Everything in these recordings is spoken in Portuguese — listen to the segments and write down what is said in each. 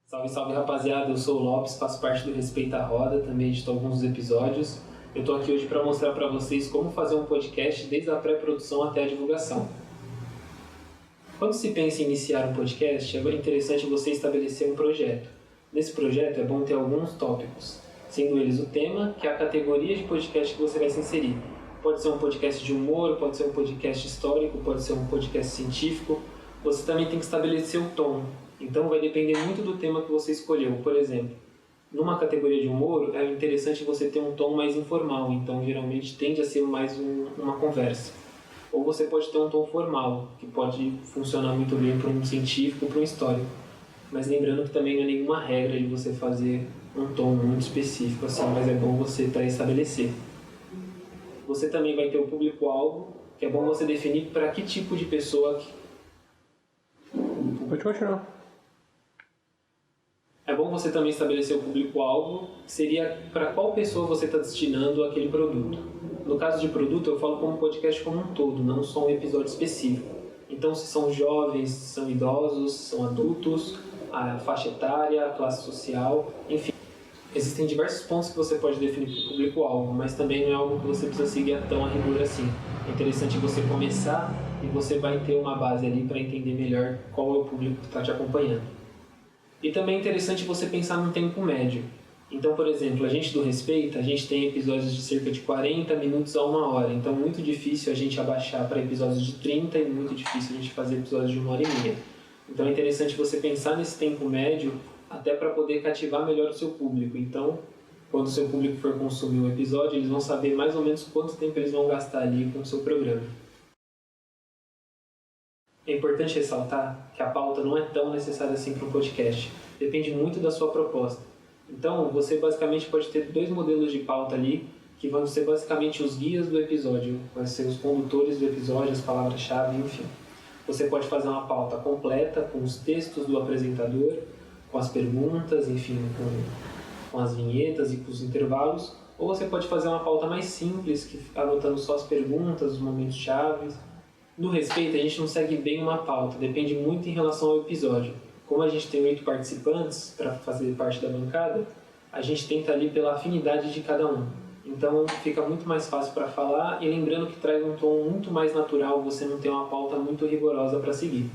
Salve, salve rapaziada, eu sou o Lopes, faço parte do Respeita a Roda, também edito alguns episódios. Eu tô aqui hoje para mostrar para vocês como fazer um podcast desde a pré-produção até a divulgação. Quando se pensa em iniciar um podcast, é interessante você estabelecer um projeto. Nesse projeto é bom ter alguns tópicos, sendo eles o tema, que é a categoria de podcast que você vai se inserir. Pode ser um podcast de humor, pode ser um podcast histórico, pode ser um podcast científico. Você também tem que estabelecer o tom. Então vai depender muito do tema que você escolheu. Por exemplo, numa categoria de humor, é interessante você ter um tom mais informal. Então geralmente tende a ser mais uma conversa. Ou você pode ter um tom formal, que pode funcionar muito bem para um científico ou para um histórico. Mas lembrando que também não é nenhuma regra de você fazer um tom muito específico assim, mas é bom você estabelecer. Você também vai ter o público-alvo, que é bom você definir para que tipo de pessoa... Pode continuar. É bom você também estabelecer o público-alvo, que seria para qual pessoa você está destinando aquele produto. No caso de produto, eu falo como podcast como um todo, não só um episódio específico. Então, se são jovens, se são idosos, se são adultos, a faixa etária, a classe social, enfim. Existem diversos pontos que você pode definir para o público-alvo, mas também não é algo que você precisa seguir tão a rigor assim. É interessante você começar e você vai ter uma base ali para entender melhor qual é o público que está te acompanhando. E também é interessante você pensar num tempo médio. Então, por exemplo, a gente do Respeita, a gente tem episódios de cerca de 40 minutos a 1 hora. Então, muito difícil a gente abaixar para episódios de 30 e muito difícil a gente fazer episódios de 1h30. Então, é interessante você pensar nesse tempo médio até para poder cativar melhor o seu público. Então, quando o seu público for consumir um episódio, eles vão saber mais ou menos quanto tempo eles vão gastar ali com o seu programa. É importante ressaltar que a pauta não é tão necessária assim para um podcast. Depende muito da sua proposta. Então, você basicamente pode ter 2 modelos de pauta ali, que vão ser basicamente os guias do episódio, vão ser os condutores do episódio, as palavras-chave, enfim. Você pode fazer uma pauta completa, com os textos do apresentador, com as perguntas, enfim, com as vinhetas e com os intervalos, ou você pode fazer uma pauta mais simples, anotando só as perguntas, os momentos-chave. No Respeito, a gente não segue bem uma pauta, depende muito em relação ao episódio. Como a gente tem 8 participantes para fazer parte da bancada, a gente tenta ali pela afinidade de cada um. Então fica muito mais fácil para falar e lembrando que traz um tom muito mais natural, você não tem uma pauta muito rigorosa para seguir.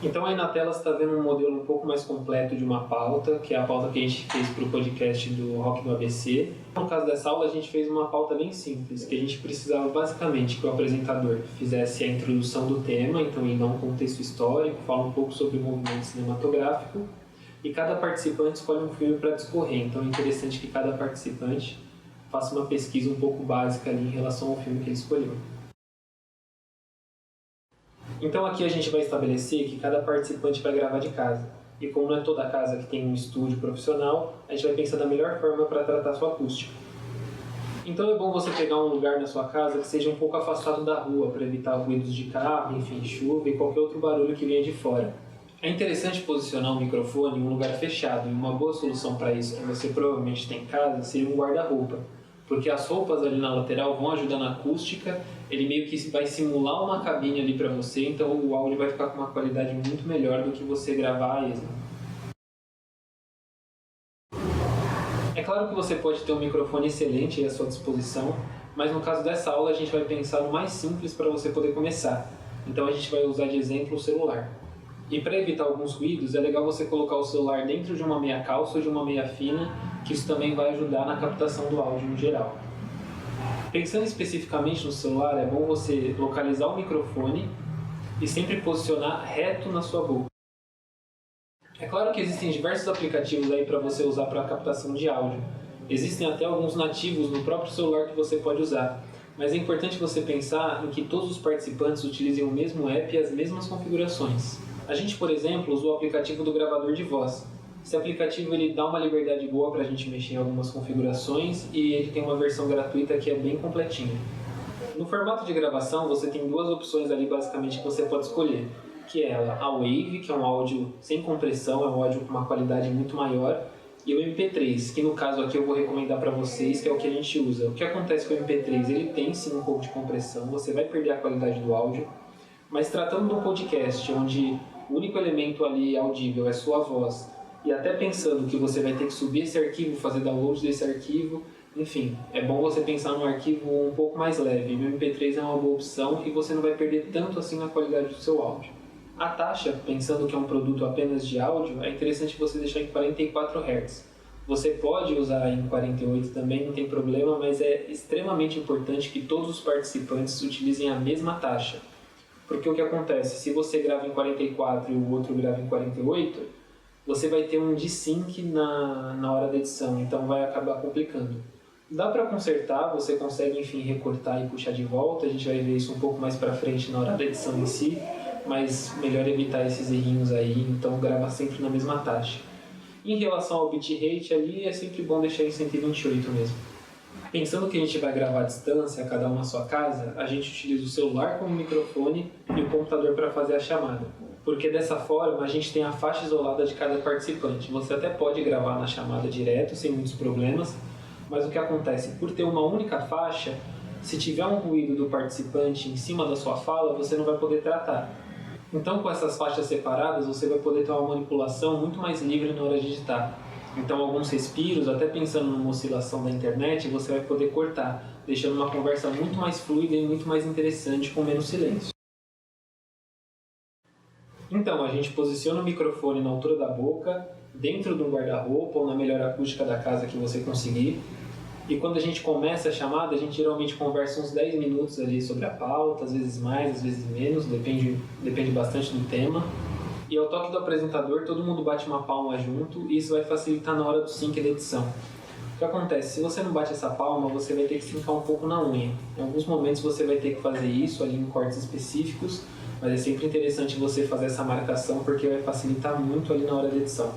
Então aí na tela você está vendo um modelo um pouco mais completo de uma pauta, que é a pauta que a gente fez para o podcast do Rock do ABC. No caso dessa aula a gente fez uma pauta bem simples, que a gente precisava basicamente que o apresentador fizesse a introdução do tema, então ele dá um contexto histórico, fala um pouco sobre o movimento cinematográfico, e cada participante escolhe um filme para discorrer, então é interessante que cada participante faça uma pesquisa um pouco básica ali em relação ao filme que ele escolheu. Então aqui a gente vai estabelecer que cada participante vai gravar de casa. E como não é toda casa que tem um estúdio profissional, a gente vai pensar da melhor forma para tratar a sua acústica. Então é bom você pegar um lugar na sua casa que seja um pouco afastado da rua, para evitar ruídos de carro, enfim, chuva e qualquer outro barulho que venha de fora. É interessante posicionar um microfone em um lugar fechado, e uma boa solução para isso que você provavelmente tem em casa seria um guarda-roupa. Porque as roupas ali na lateral vão ajudar na acústica, ele meio que vai simular uma cabine ali para você, então o áudio vai ficar com uma qualidade muito melhor do que você gravar a esmo. É claro que você pode ter um microfone excelente à sua disposição, mas no caso dessa aula a gente vai pensar no mais simples para você poder começar. Então a gente vai usar de exemplo o celular. E para evitar alguns ruídos, é legal você colocar o celular dentro de uma meia calça ou de uma meia fina, que isso também vai ajudar na captação do áudio no geral. Pensando especificamente no celular, é bom você localizar o microfone e sempre posicionar reto na sua boca. É claro que existem diversos aplicativos aí para você usar para captação de áudio. Existem até alguns nativos no próprio celular que você pode usar. Mas é importante você pensar em que todos os participantes utilizem o mesmo app e as mesmas configurações. A gente, por exemplo, usou o aplicativo do gravador de voz. Esse aplicativo ele dá uma liberdade boa para a gente mexer em algumas configurações e ele tem uma versão gratuita que é bem completinha. No formato de gravação, você tem 2 opções ali basicamente que você pode escolher, que é a Wave, que é um áudio sem compressão, é um áudio com uma qualidade muito maior, e o MP3, que no caso aqui eu vou recomendar para vocês, que é o que a gente usa. O que acontece com o MP3? Ele tem sim um pouco de compressão, você vai perder a qualidade do áudio, mas tratando de um podcast onde o único elemento ali audível é sua voz e até pensando que você vai ter que subir esse arquivo, fazer download desse arquivo, enfim, é bom você pensar num arquivo um pouco mais leve. O MP3 é uma boa opção e você não vai perder tanto assim na qualidade do seu áudio. A taxa, pensando que é um produto apenas de áudio, é interessante você deixar em 44 Hz. Você pode usar em 48 também, não tem problema, mas é extremamente importante que todos os participantes utilizem a mesma taxa. Porque o que acontece, se você grava em 44 e o outro grava em 48, você vai ter um desync na hora da edição, então vai acabar complicando. Dá para consertar, você consegue, enfim, recortar e puxar de volta, a gente vai ver isso um pouco mais para frente na hora da edição em si, mas melhor evitar esses errinhos aí, então grava sempre na mesma taxa. Em relação ao bitrate ali, é sempre bom deixar em 128 mesmo. Pensando que a gente vai gravar à distância, cada um na sua casa, a gente utiliza o celular como microfone e o computador para fazer a chamada. Porque dessa forma a gente tem a faixa isolada de cada participante. Você até pode gravar na chamada direto, sem muitos problemas, mas o que acontece? Por ter uma única faixa, se tiver um ruído do participante em cima da sua fala, você não vai poder tratar. Então, com essas faixas separadas, você vai poder ter uma manipulação muito mais livre na hora de editar. Então, alguns respiros, até pensando numa oscilação da internet, você vai poder cortar, deixando uma conversa muito mais fluida e muito mais interessante, com menos silêncio. Então, a gente posiciona o microfone na altura da boca, dentro de um guarda-roupa ou na melhor acústica da casa que você conseguir. E quando a gente começa a chamada, a gente geralmente conversa uns 10 minutos ali sobre a pauta, às vezes mais, às vezes menos, depende bastante do tema. E ao toque do apresentador, todo mundo bate uma palma junto e isso vai facilitar na hora do sync da edição. O que acontece? Se você não bate essa palma, você vai ter que sincar um pouco na unha. Em alguns momentos você vai ter que fazer isso ali em cortes específicos, mas é sempre interessante você fazer essa marcação porque vai facilitar muito ali na hora da edição.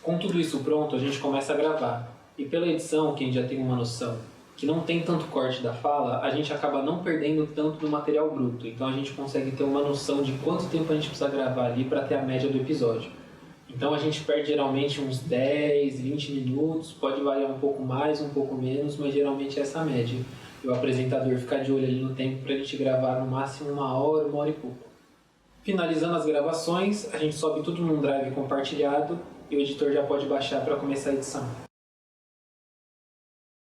Com tudo isso pronto, a gente começa a gravar. E pela edição, quem já tem uma noção que não tem tanto corte da fala, a gente acaba não perdendo tanto do material bruto. Então a gente consegue ter uma noção de quanto tempo a gente precisa gravar ali para ter a média do episódio. Então a gente perde geralmente uns 10, 20 minutos, pode variar um pouco mais, um pouco menos, mas geralmente é essa média. E o apresentador ficar de olho ali no tempo para a gente gravar no máximo 1 hora e pouco. Finalizando as gravações, a gente sobe tudo num drive compartilhado e o editor já pode baixar para começar a edição.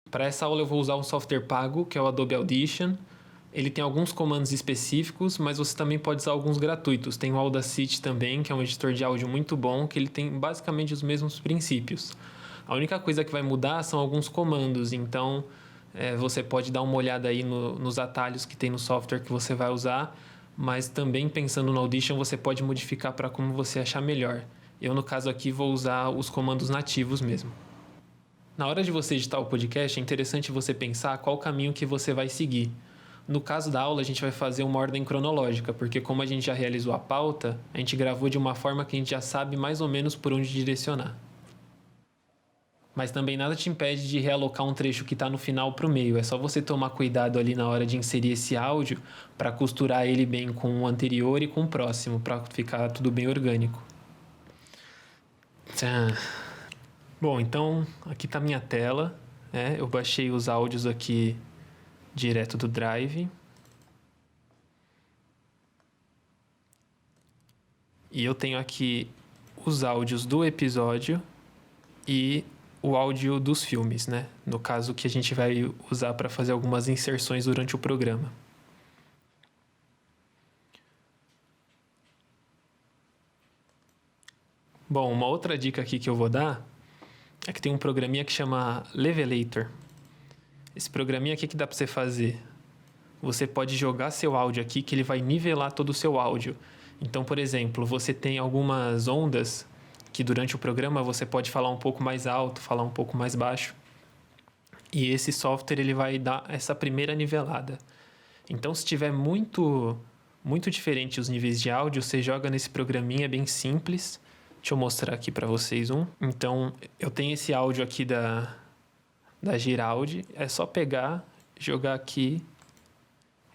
Para essa aula eu vou usar um software pago, que é o Adobe Audition. Ele tem alguns comandos específicos, mas você também pode usar alguns gratuitos. Tem o Audacity também, que é um editor de áudio muito bom, que ele tem basicamente os mesmos princípios. A única coisa que vai mudar são alguns comandos, então você pode dar uma olhada aí nos atalhos que tem no software que você vai usar, mas também pensando no Audition você pode modificar para como você achar melhor. Eu, no caso aqui, vou usar os comandos nativos mesmo. Na hora de você editar o podcast, é interessante você pensar qual caminho que você vai seguir. No caso da aula, a gente vai fazer uma ordem cronológica, porque como a gente já realizou a pauta, a gente gravou de uma forma que a gente já sabe mais ou menos por onde direcionar. Mas também nada te impede de realocar um trecho que está no final para o meio. É só você tomar cuidado ali na hora de inserir esse áudio para costurar ele bem com o anterior e com o próximo, para ficar tudo bem orgânico. Bom, então aqui está a minha tela, eu baixei os áudios aqui direto do Drive. E eu tenho aqui os áudios do episódio e o áudio dos filmes, né? No caso que a gente vai usar para fazer algumas inserções durante o programa. Bom, uma outra dica aqui que eu vou dar é que tem um programinha que chama Levelator. Esse programinha aqui que dá para você fazer. Você pode jogar seu áudio aqui que ele vai nivelar todo o seu áudio. Então, por exemplo, você tem algumas ondas que durante o programa você pode falar um pouco mais alto, falar um pouco mais baixo. E esse software ele vai dar essa primeira nivelada. Então, se tiver muito diferente os níveis de áudio, você joga nesse programinha, é bem simples. Deixa eu mostrar aqui para vocês um. Então, eu tenho esse áudio aqui da Giraldi. É só pegar, jogar aqui.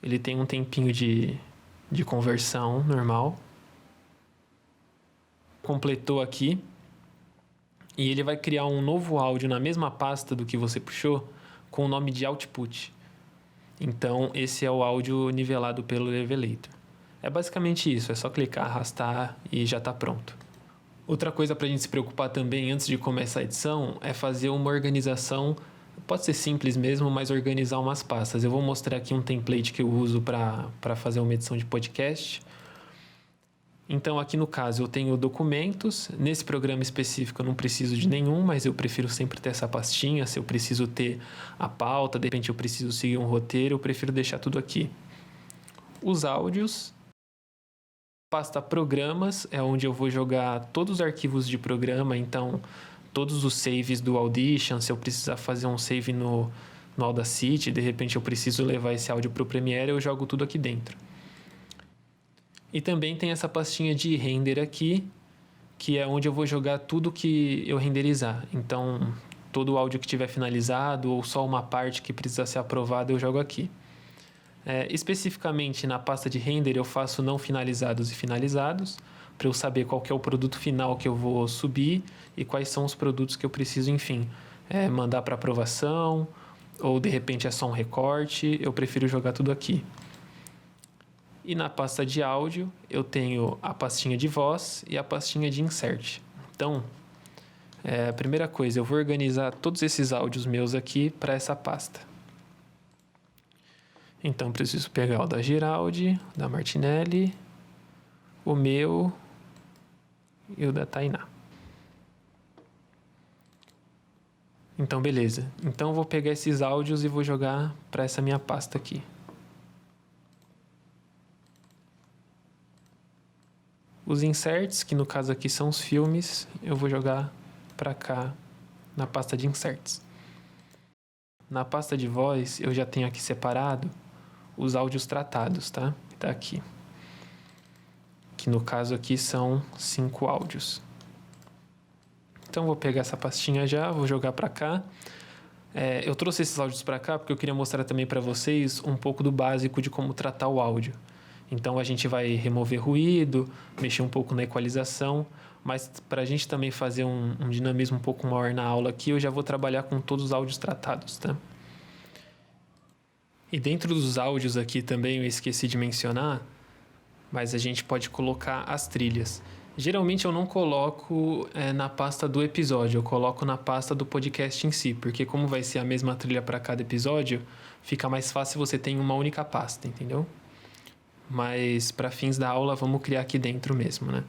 Ele tem um tempinho de conversão normal. Completou aqui. E ele vai criar um novo áudio na mesma pasta do que você puxou, com o nome de output. Então, esse é o áudio nivelado pelo Levelator. É basicamente isso, é só clicar, arrastar e já está pronto. Outra coisa para a gente se preocupar também antes de começar a edição é fazer uma organização, pode ser simples mesmo, mas organizar umas pastas. Eu vou mostrar aqui um template que eu uso para fazer uma edição de podcast. Então aqui no caso eu tenho documentos, nesse programa específico eu não preciso de nenhum, mas eu prefiro sempre ter essa pastinha. Se eu preciso ter a pauta, de repente eu preciso seguir um roteiro, eu prefiro deixar tudo aqui. Os áudios, pasta programas é onde eu vou jogar todos os arquivos de programa, então todos os saves do Audition, se eu precisar fazer um save no Audacity, de repente eu preciso levar esse áudio para o Premiere, eu jogo tudo aqui dentro. E também tem essa pastinha de render aqui, que é onde eu vou jogar tudo que eu renderizar. Então, todo o áudio que tiver finalizado ou só uma parte que precisa ser aprovada, eu jogo aqui. Especificamente na pasta de render, eu faço não finalizados e finalizados, para eu saber qual que é o produto final que eu vou subir e quais são os produtos que eu preciso, enfim, mandar para aprovação, ou de repente é só um recorte, eu prefiro jogar tudo aqui. E na pasta de áudio, eu tenho a pastinha de voz e a pastinha de insert. Então, a primeira coisa, eu vou organizar todos esses áudios meus aqui para essa pasta. Então, preciso pegar o da Giraldi, da Martinelli, o meu e o da Tainá. Então, beleza. Então, eu vou pegar esses áudios e vou jogar para essa minha pasta aqui. Os inserts, que no caso aqui são os filmes, eu vou jogar para cá na pasta de inserts. Na pasta de voz, eu já tenho aqui separado os áudios tratados, tá? Tá aqui. Que no caso aqui são 5 áudios. Então vou pegar essa pastinha já, vou jogar para cá. Eu trouxe esses áudios para cá porque eu queria mostrar também para vocês um pouco do básico de como tratar o áudio. Então a gente vai remover ruído, mexer um pouco na equalização, mas para a gente também fazer um dinamismo um pouco maior na aula aqui, eu já vou trabalhar com todos os áudios tratados, tá? E dentro dos áudios aqui também eu esqueci de mencionar, mas a gente pode colocar as trilhas. Geralmente eu não coloco na pasta do episódio, eu coloco na pasta do podcast em si, porque como vai ser a mesma trilha para cada episódio, fica mais fácil você ter uma única pasta, entendeu? Mas para fins da aula vamos criar aqui dentro mesmo, né?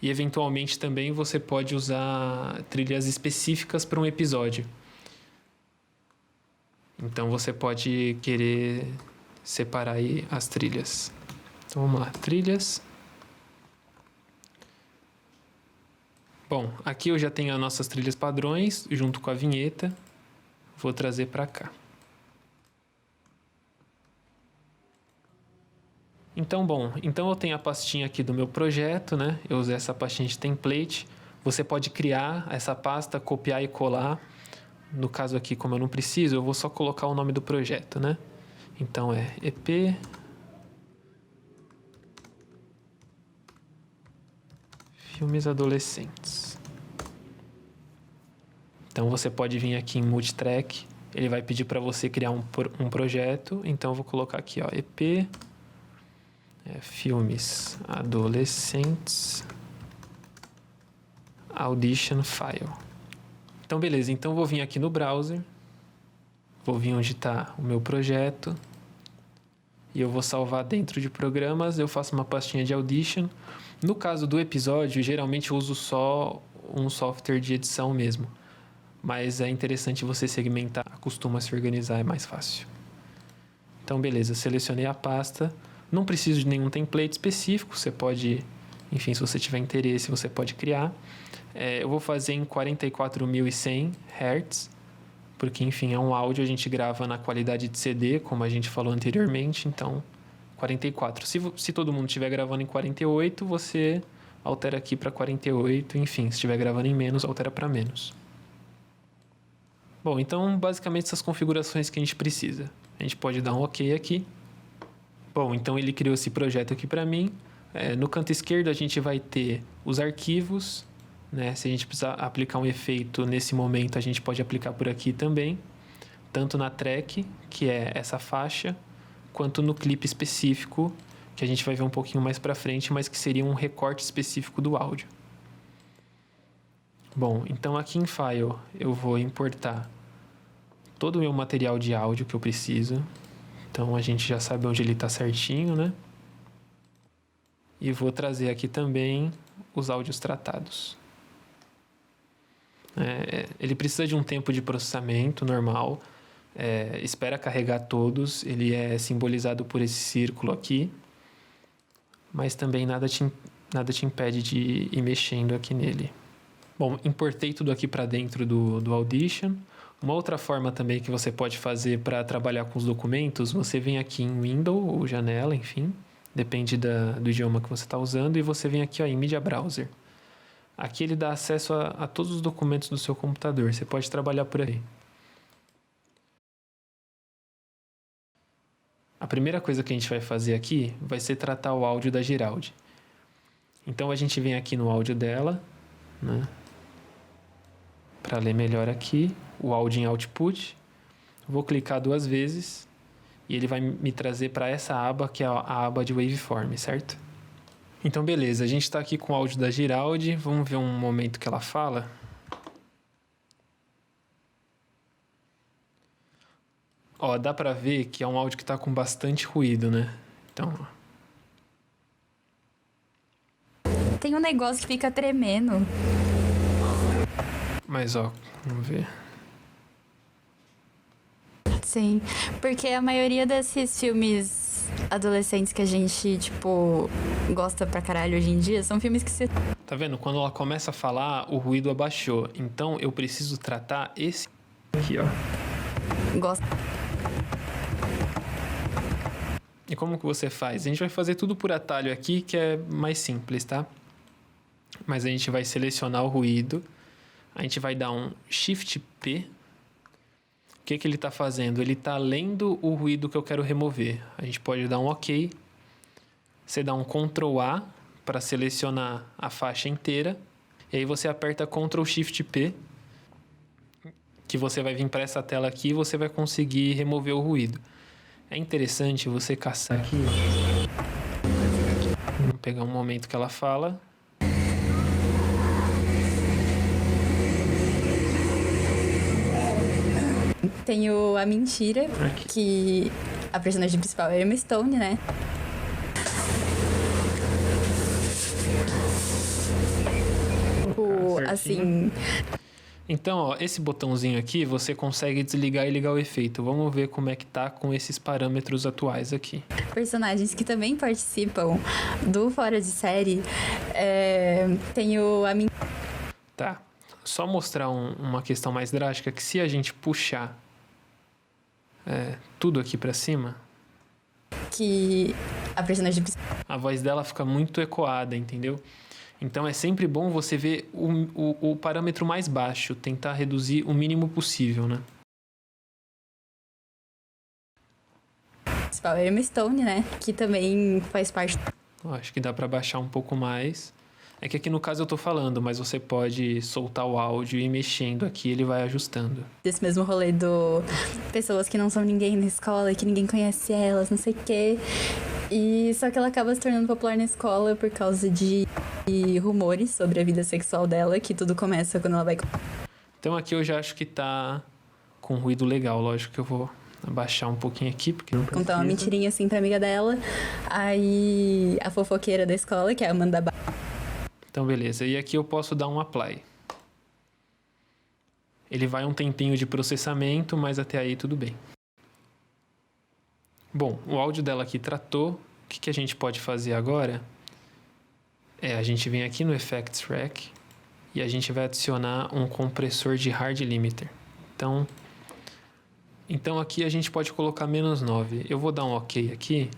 E eventualmente também você pode usar trilhas específicas para um episódio. Então você pode querer separar aí as trilhas. Então vamos lá, trilhas. Bom, aqui eu já tenho as nossas trilhas padrões junto com a vinheta. Vou trazer para cá. Então eu tenho a pastinha aqui do meu projeto, né? Eu usei essa pastinha de template. Você pode criar essa pasta, copiar e colar. No caso aqui, como eu não preciso, eu vou só colocar o nome do projeto, né? Então é EP Filmes Adolescentes. Então você pode vir aqui em Multitrack. Ele vai pedir para você criar um projeto. Então eu vou colocar aqui, ó, EP Filmes Adolescentes Audition File. Então beleza, então eu vou vir aqui no browser, vou vir onde está o meu projeto e eu vou salvar dentro de programas. Eu faço uma pastinha de Audition. No caso do episódio, geralmente eu uso só um software de edição mesmo, mas é interessante você segmentar, costuma se organizar, é mais fácil. Então beleza, selecionei a pasta. Não preciso de nenhum template específico, você pode, enfim, se você tiver interesse, você pode criar. Eu vou fazer em 44.100 Hz, porque, enfim, é um áudio, a gente grava na qualidade de CD, como a gente falou anteriormente, então 44. Se todo mundo estiver gravando em 48, você altera aqui para 48, enfim, se estiver gravando em menos, altera para menos. Bom, então, basicamente essas configurações que a gente precisa. A gente pode dar um OK aqui. Bom, então ele criou esse projeto aqui para mim. No canto esquerdo a gente vai ter os arquivos, né? Se a gente precisar aplicar um efeito nesse momento, a gente pode aplicar por aqui também. Tanto na track, que é essa faixa, quanto no clipe específico, que a gente vai ver um pouquinho mais para frente, mas que seria um recorte específico do áudio. Bom, então aqui em File eu vou importar todo o meu material de áudio que eu preciso. Então a gente já sabe onde ele está certinho, né? E vou trazer aqui também os áudios tratados. Ele precisa de um tempo de processamento normal. Espera carregar todos. Ele é simbolizado por esse círculo aqui. Mas também nada te impede de ir mexendo aqui nele. Bom, importei tudo aqui para dentro do Audition. Uma outra forma também que você pode fazer para trabalhar com os documentos, você vem aqui em Window ou janela, enfim, depende do idioma que você está usando, e você vem aqui ó, em Media Browser. Aqui ele dá acesso a todos os documentos do seu computador, você pode trabalhar por aí. A primeira coisa que a gente vai fazer aqui vai ser tratar o áudio da Giraldi. Então a gente vem aqui no áudio dela, né? Para ler melhor aqui, o áudio em output. Vou clicar 2 vezes e ele vai me trazer para essa aba, que é a aba de waveform, certo? Então beleza, a gente está aqui com o áudio da Giraldi, vamos ver um momento que ela fala. Ó, dá para ver que é um áudio que está com bastante ruído, né? Então... Tem um negócio que fica tremendo. Mas ó, vamos ver. Sim, porque a maioria desses filmes adolescentes que a gente, tipo, gosta pra caralho hoje em dia, são filmes que se... Tá vendo? Quando ela começa a falar, o ruído abaixou. Então eu preciso tratar esse aqui, ó. Gosta. E como que você faz? A gente vai fazer tudo por atalho aqui, que é mais simples, tá? Mas a gente vai selecionar o ruído. A gente vai dar um Shift P. O que ele está fazendo? Ele está lendo o ruído que eu quero remover. A gente pode dar um OK. Você dá um Ctrl A para selecionar a faixa inteira. E aí você aperta Ctrl Shift P, que você vai vir para essa tela aqui e você vai conseguir remover o ruído. É interessante você caçar aqui. Vamos pegar um momento que ela fala. Tem a mentira, Aqui. que a personagem principal é a Emma Stone, né? Assim... Então, ó, esse botãozinho aqui, você consegue desligar e ligar o efeito. Vamos ver como é que tá com esses parâmetros atuais aqui. Personagens que também participam do Fora de Série. Tem a mentira. Tá. Só mostrar uma questão mais drástica, que se a gente puxar tudo aqui pra cima... Que a personagem... A voz dela fica muito ecoada, entendeu? Então é sempre bom você ver o parâmetro mais baixo, tentar reduzir o mínimo possível, né? É a Emma Stone, né? Que também faz parte... Acho que dá pra baixar um pouco mais. É que aqui no caso eu tô falando, mas você pode soltar o áudio e ir mexendo aqui, ele vai ajustando. Desse mesmo rolê do pessoas que não são ninguém na escola, que ninguém conhece elas, não sei o quê. E só que ela acaba se tornando popular na escola por causa de rumores sobre a vida sexual dela, que tudo começa quando ela vai... Então aqui eu já acho que tá com ruído legal, lógico que eu vou abaixar um pouquinho aqui, porque não precisa. Contar uma mentirinha assim pra amiga dela. Aí a fofoqueira da escola, que é a Amanda... Então, beleza. E aqui eu posso dar um apply. Ele vai um tempinho de processamento, mas até aí tudo bem. Bom, o áudio dela aqui tratou. O que a gente pode fazer agora? A gente vem aqui no Effects Rack e a gente vai adicionar um compressor de hard limiter. Então aqui a gente pode colocar -9. Eu vou dar um OK aqui.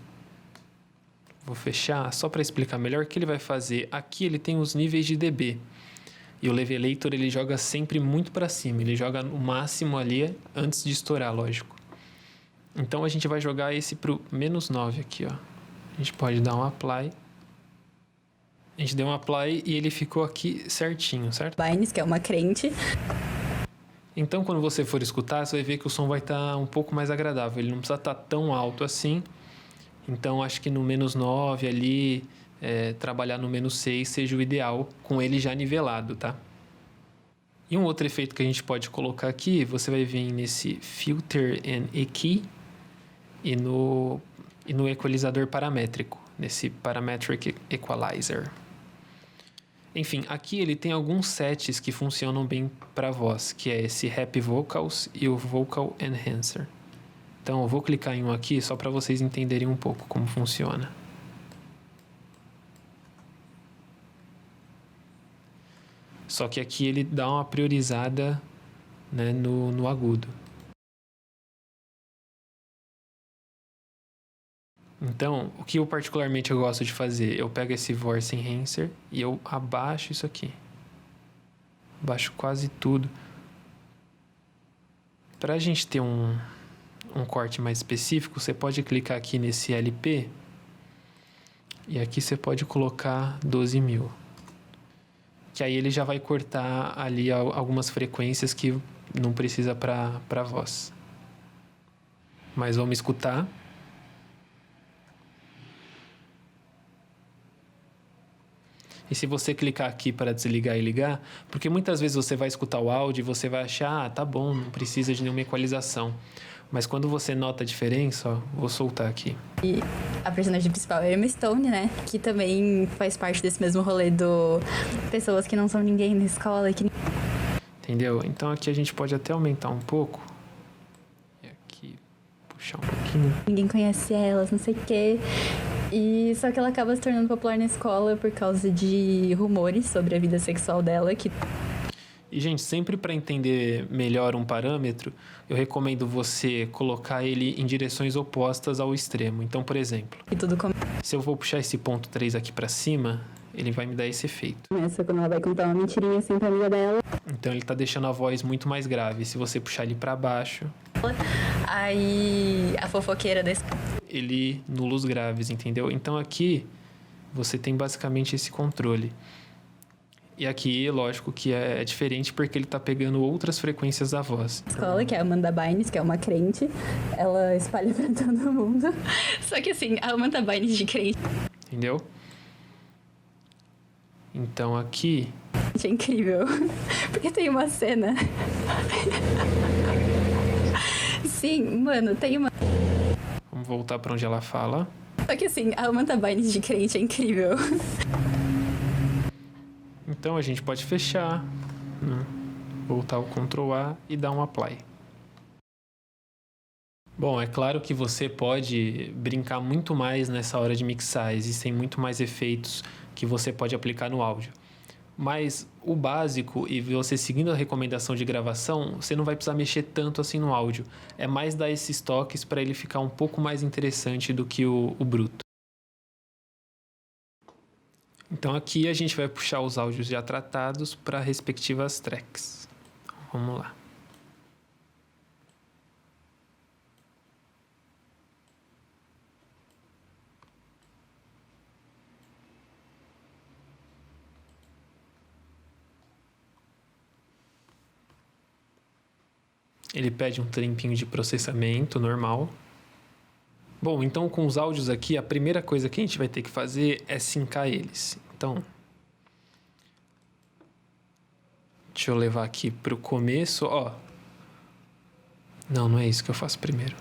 Vou fechar, só para explicar melhor o que ele vai fazer. Aqui ele tem os níveis de dB. E o Levelator ele joga sempre muito para cima. Ele joga no máximo ali antes de estourar, lógico. Então a gente vai jogar esse pro -9 aqui, ó. A gente pode dar um apply. A gente deu um apply e ele ficou aqui certinho, certo? Vines, que é uma crente. Então quando você for escutar, você vai ver que o som vai estar um pouco mais agradável. Ele não precisa estar tão alto assim. Então, acho que no -9 ali, trabalhar no -6 seja o ideal, com ele já nivelado, tá? E um outro efeito que a gente pode colocar aqui, você vai vir nesse Filter and Key e no equalizador paramétrico, nesse Parametric Equalizer. Enfim, aqui ele tem alguns sets que funcionam bem para voz, que é esse Happy Vocals e o Vocal Enhancer. Então eu vou clicar em um aqui só para vocês entenderem um pouco como funciona. Só que aqui ele dá uma priorizada, né, no agudo. Então, o que eu particularmente gosto de fazer, eu pego esse Voice Enhancer e eu abaixo isso aqui. Abaixo quase tudo. Para a gente ter um corte mais específico, você pode clicar aqui nesse LP e aqui você pode colocar 12.000. Que aí ele já vai cortar ali algumas frequências que não precisa para voz. Mas vamos escutar. E se você clicar aqui para desligar e ligar, porque muitas vezes você vai escutar o áudio e você vai achar, tá bom, não precisa de nenhuma equalização. Mas quando você nota a diferença, ó, vou soltar aqui. E a personagem principal é a Emma Stone, né? Que também faz parte desse mesmo rolê do pessoas que não são ninguém na escola. Entendeu? Então aqui a gente pode até aumentar um pouco. E aqui puxar um pouquinho. Ninguém conhece elas, não sei o quê. E só que ela acaba se tornando popular na escola por causa de rumores sobre a vida sexual dela. E, gente, sempre para entender melhor um parâmetro, eu recomendo você colocar ele em direções opostas ao extremo. Então, por exemplo, se eu vou puxar esse ponto 3 aqui para cima, ele vai me dar esse efeito. Começa quando ela vai contar uma mentirinha assim pra amiga dela. Então ele tá deixando a voz muito mais grave. Se você puxar ele para baixo, aí a fofoqueira desse... ele nula os graves, entendeu? Então aqui você tem basicamente esse controle. E aqui, lógico que é diferente porque ele tá pegando outras frequências da voz. Escola, que é a Amanda Bynes, que é uma crente, ela espalha pra todo mundo. Só que assim, a Amanda Bynes de crente... Entendeu? Então aqui... É incrível, porque tem uma cena... Sim, mano, tem uma... Vamos voltar pra onde ela fala. Só que assim, a Amanda Bynes de crente é incrível. Então a gente pode fechar, né? Voltar o Ctrl A e dar um Apply. Bom, é claro que você pode brincar muito mais nessa hora de mixar, existem muito mais efeitos que você pode aplicar no áudio. Mas o básico, e você seguindo a recomendação de gravação, você não vai precisar mexer tanto assim no áudio. É mais dar esses toques para ele ficar um pouco mais interessante do que o bruto. Então aqui a gente vai puxar os áudios já tratados para respectivas tracks. Vamos lá. Ele pede um tempinho de processamento normal. Bom, então com os áudios aqui, a primeira coisa que a gente vai ter que fazer é sincar eles. Então, deixa eu levar aqui para o começo, ó. Não é isso que eu faço primeiro.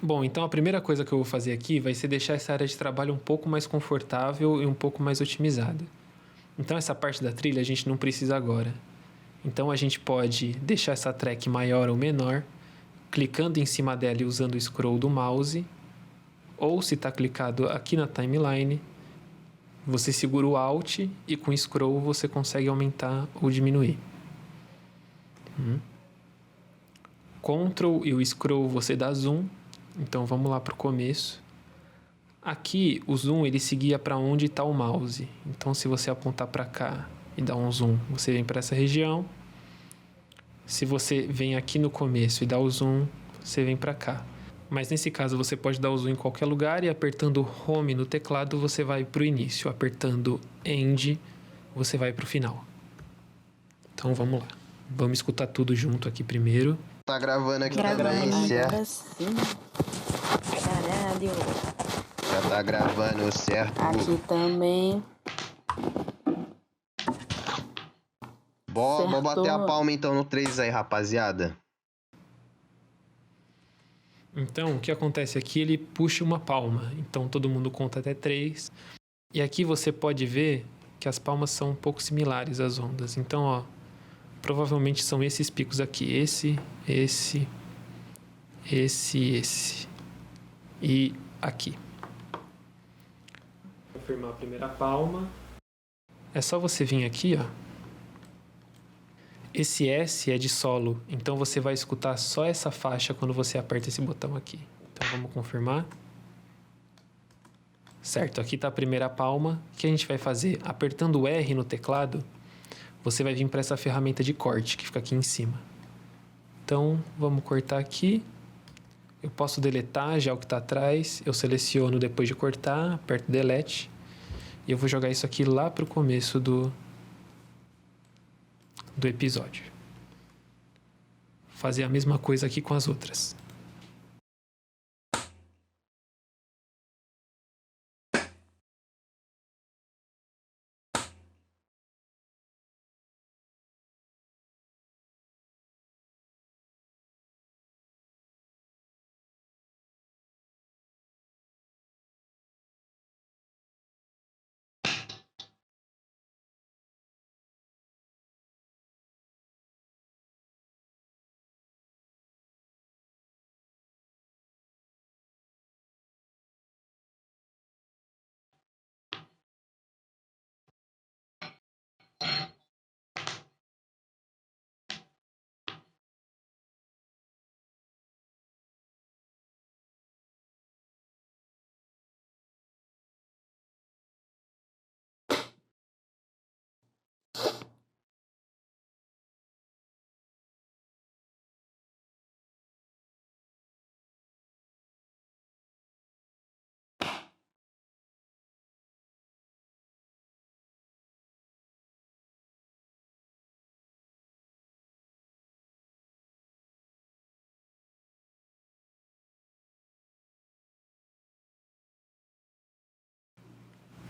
Bom, então a primeira coisa que eu vou fazer aqui vai ser deixar essa área de trabalho um pouco mais confortável e um pouco mais otimizada. Então essa parte da trilha a gente não precisa agora. Então a gente pode deixar essa track maior ou menor, clicando em cima dela e usando o scroll do mouse, ou se está clicado aqui na timeline, você segura o Alt e com o scroll você consegue aumentar ou diminuir. Ctrl e o scroll você dá zoom, então vamos lá para o começo. Aqui o zoom ele seguia para onde está o mouse, então se você apontar para cá e dar um zoom, você vem para essa região. Se você vem aqui no começo e dá o zoom, você vem para cá. Mas nesse caso você pode dar o zoom em qualquer lugar e apertando Home no teclado você vai para o início, apertando End você vai para o final. Então vamos lá, vamos escutar tudo junto aqui primeiro. Tá gravando aqui também, certo? Caralho. Já tá gravando certo. Aqui também. Bora bater a palma então no 3 aí, rapaziada. Então, o que acontece aqui, ele puxa uma palma. Então, todo mundo conta até 3. E aqui você pode ver que as palmas são um pouco similares às ondas. Então, ó, provavelmente são esses picos aqui. Esse. E aqui. Vou firmar a primeira palma. É só você vir aqui, ó. Esse S é de solo, então você vai escutar só essa faixa quando você aperta esse botão aqui. Então vamos confirmar. Certo, aqui está a primeira palma. O que a gente vai fazer? Apertando o R no teclado, você vai vir para essa ferramenta de corte que fica aqui em cima. Então vamos cortar aqui. Eu posso deletar já o que está atrás. Eu seleciono depois de cortar, aperto Delete. E eu vou jogar isso aqui lá para o começo do episódio. Fazer a mesma coisa aqui com as outras.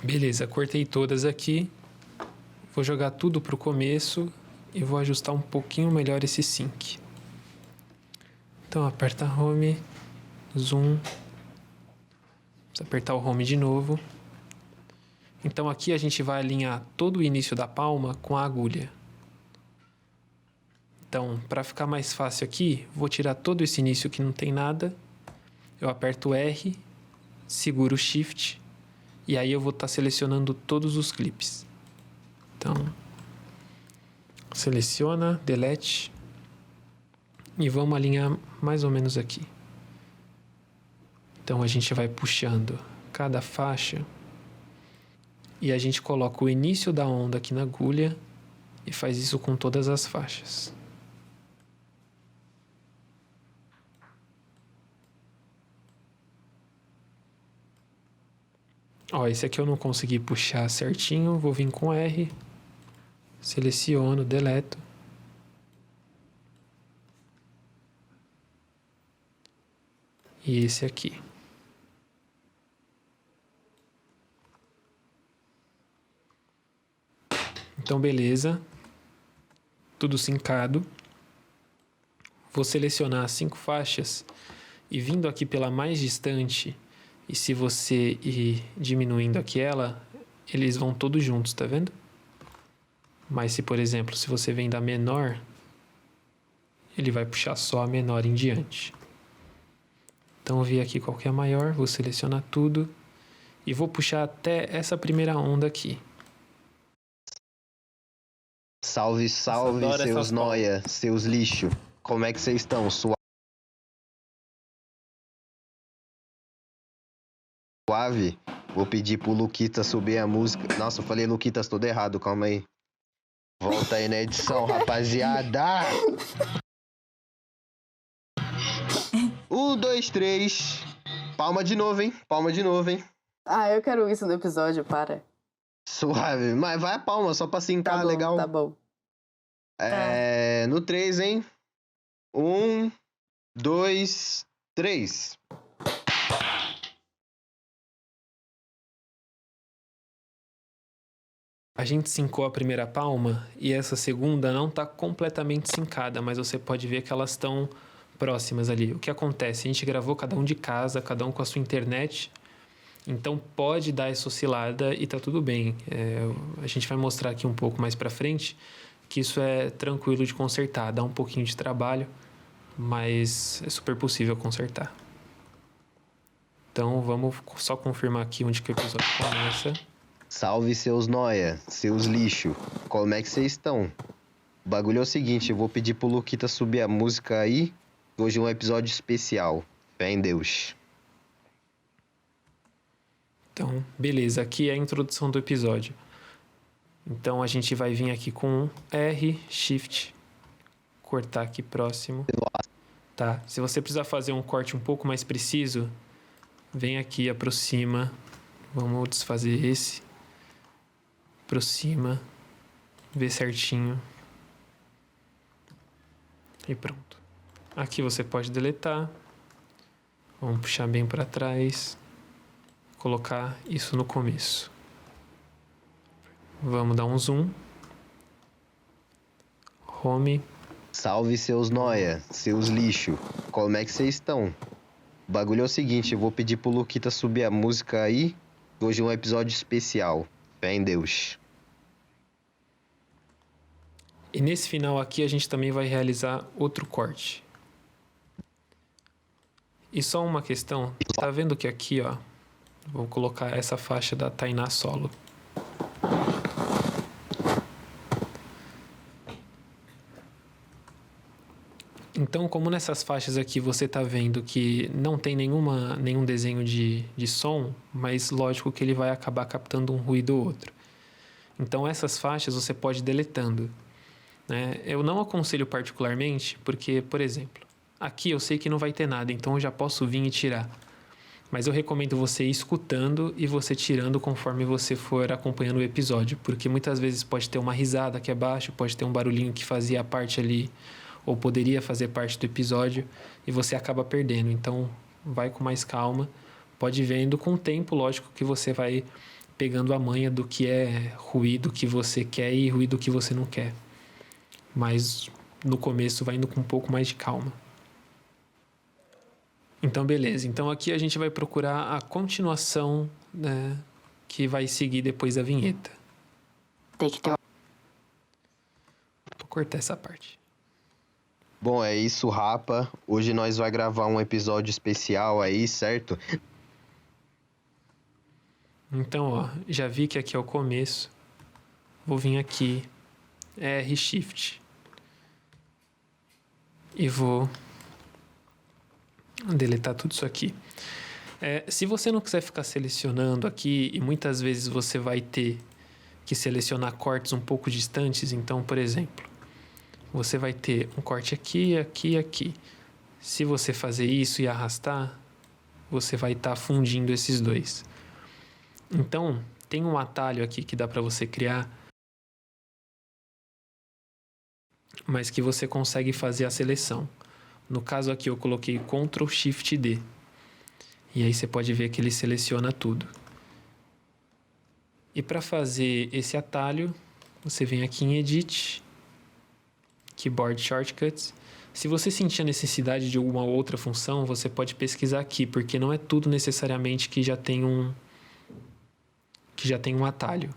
Beleza, cortei todas aqui. Vou jogar tudo para o começo e vou ajustar um pouquinho melhor esse sync. Então aperta Home, Zoom. Vamos apertar o Home de novo. Então aqui a gente vai alinhar todo o início da palma com a agulha. Então, para ficar mais fácil aqui, vou tirar todo esse início que não tem nada. Eu aperto R, seguro o Shift e aí eu vou estar selecionando todos os clipes. Então, seleciona, Delete e vamos alinhar mais ou menos aqui. Então a gente vai puxando cada faixa e a gente coloca o início da onda aqui na agulha e faz isso com todas as faixas. Ó, esse aqui eu não consegui puxar certinho, vou vir com R, seleciono, deleto. E esse aqui. Então, beleza. Tudo sincado. Vou selecionar as 5 faixas e vindo aqui pela mais distante, e se você ir diminuindo aqui ela, eles vão todos juntos, tá vendo? Mas se, por exemplo, se você vem da menor, ele vai puxar só a menor em diante. Então eu vi aqui qual que é a maior, vou selecionar tudo e vou puxar até essa primeira onda aqui. Salve, salve, Adoro seus essas noia, seus lixo. Como é que vocês estão? Suave? Vou pedir pro Luquitas subir a música. Nossa, eu falei Luquitas todo errado, calma aí. Volta aí na edição, rapaziada! 1, 2, 3. Palma de novo, hein? Palma de novo, hein? Ah, eu quero isso no episódio, para. Suave. Mas vai a palma, só pra sincar, Tá bom, legal. tá bom. No 3, hein? 1, 2, 3. A gente sincou a primeira palma e essa segunda não está completamente sincada, mas você pode ver que elas estão próximas ali. O que acontece? A gente gravou cada um de casa, cada um com a sua internet, então pode dar essa oscilada e tá tudo bem. A gente vai mostrar aqui um pouco mais para frente que isso é tranquilo de consertar, dá um pouquinho de trabalho, mas é super possível consertar. Então vamos só confirmar aqui onde que o episódio começa. Salve seus noia, seus lixo. Como é que vocês estão? O bagulho é o seguinte, eu vou pedir pro Luquita subir a música aí. Hoje é um episódio especial. Fé em Deus. Então, beleza, aqui é a introdução do episódio. Então a gente vai vir aqui com R, Shift, cortar aqui próximo. Tá, se você precisar fazer um corte um pouco mais preciso, vem aqui, aproxima. Vamos desfazer esse. Aproxima. Vê certinho. E pronto. Aqui você pode deletar. Vamos puxar bem para trás. Colocar isso no começo. Vamos dar um zoom. Home. Salve seus noia, seus lixo. Como é que vocês estão? O bagulho é o seguinte, eu vou pedir pro Luquita subir a música aí. Hoje é um episódio especial. Fé em Deus. E nesse final aqui a gente também vai realizar outro corte. E só uma questão, tá vendo que aqui, ó, vou colocar essa faixa da Tainá solo. Então, como nessas faixas aqui você tá vendo que não tem nenhum desenho de som, mas lógico que ele vai acabar captando um ruído ou outro. Então, essas faixas você pode ir deletando, né? Eu não aconselho particularmente, porque, por exemplo, aqui eu sei que não vai ter nada, então eu já posso vir e tirar. Mas eu recomendo você ir escutando e você tirando conforme você for acompanhando o episódio, porque muitas vezes pode ter uma risada aqui abaixo, pode ter um barulhinho que fazia parte ali, ou poderia fazer parte do episódio, e você acaba perdendo. Então, vai com mais calma, pode ir vendo com o tempo, lógico que você vai pegando a manha do que é ruído que você quer e ruído que você não quer. Mas no começo vai indo com um pouco mais de calma. Então, beleza. Então, aqui a gente vai procurar a continuação, né, que vai seguir depois da vinheta. Tem que ter Vou cortar essa parte. Bom, é isso, rapa. Hoje nós vai gravar um episódio especial aí, certo? Então, ó, já vi que aqui é o começo. Vou vir aqui, R Shift. E vou deletar tudo isso aqui. Se você não quiser ficar selecionando aqui, e muitas vezes você vai ter que selecionar cortes um pouco distantes, então, por exemplo, você vai ter um corte aqui, aqui, aqui. Se você fazer isso e arrastar, você vai estar fundindo esses dois. Então, tem um atalho aqui que dá para você criar, mas que você consegue fazer a seleção. No caso aqui eu coloquei Ctrl Shift D. E aí você pode ver que ele seleciona tudo. E para fazer esse atalho, você vem aqui em Edit, Keyboard Shortcuts. Se você sentir a necessidade de alguma outra função, você pode pesquisar aqui, porque não é tudo necessariamente que já tem um atalho.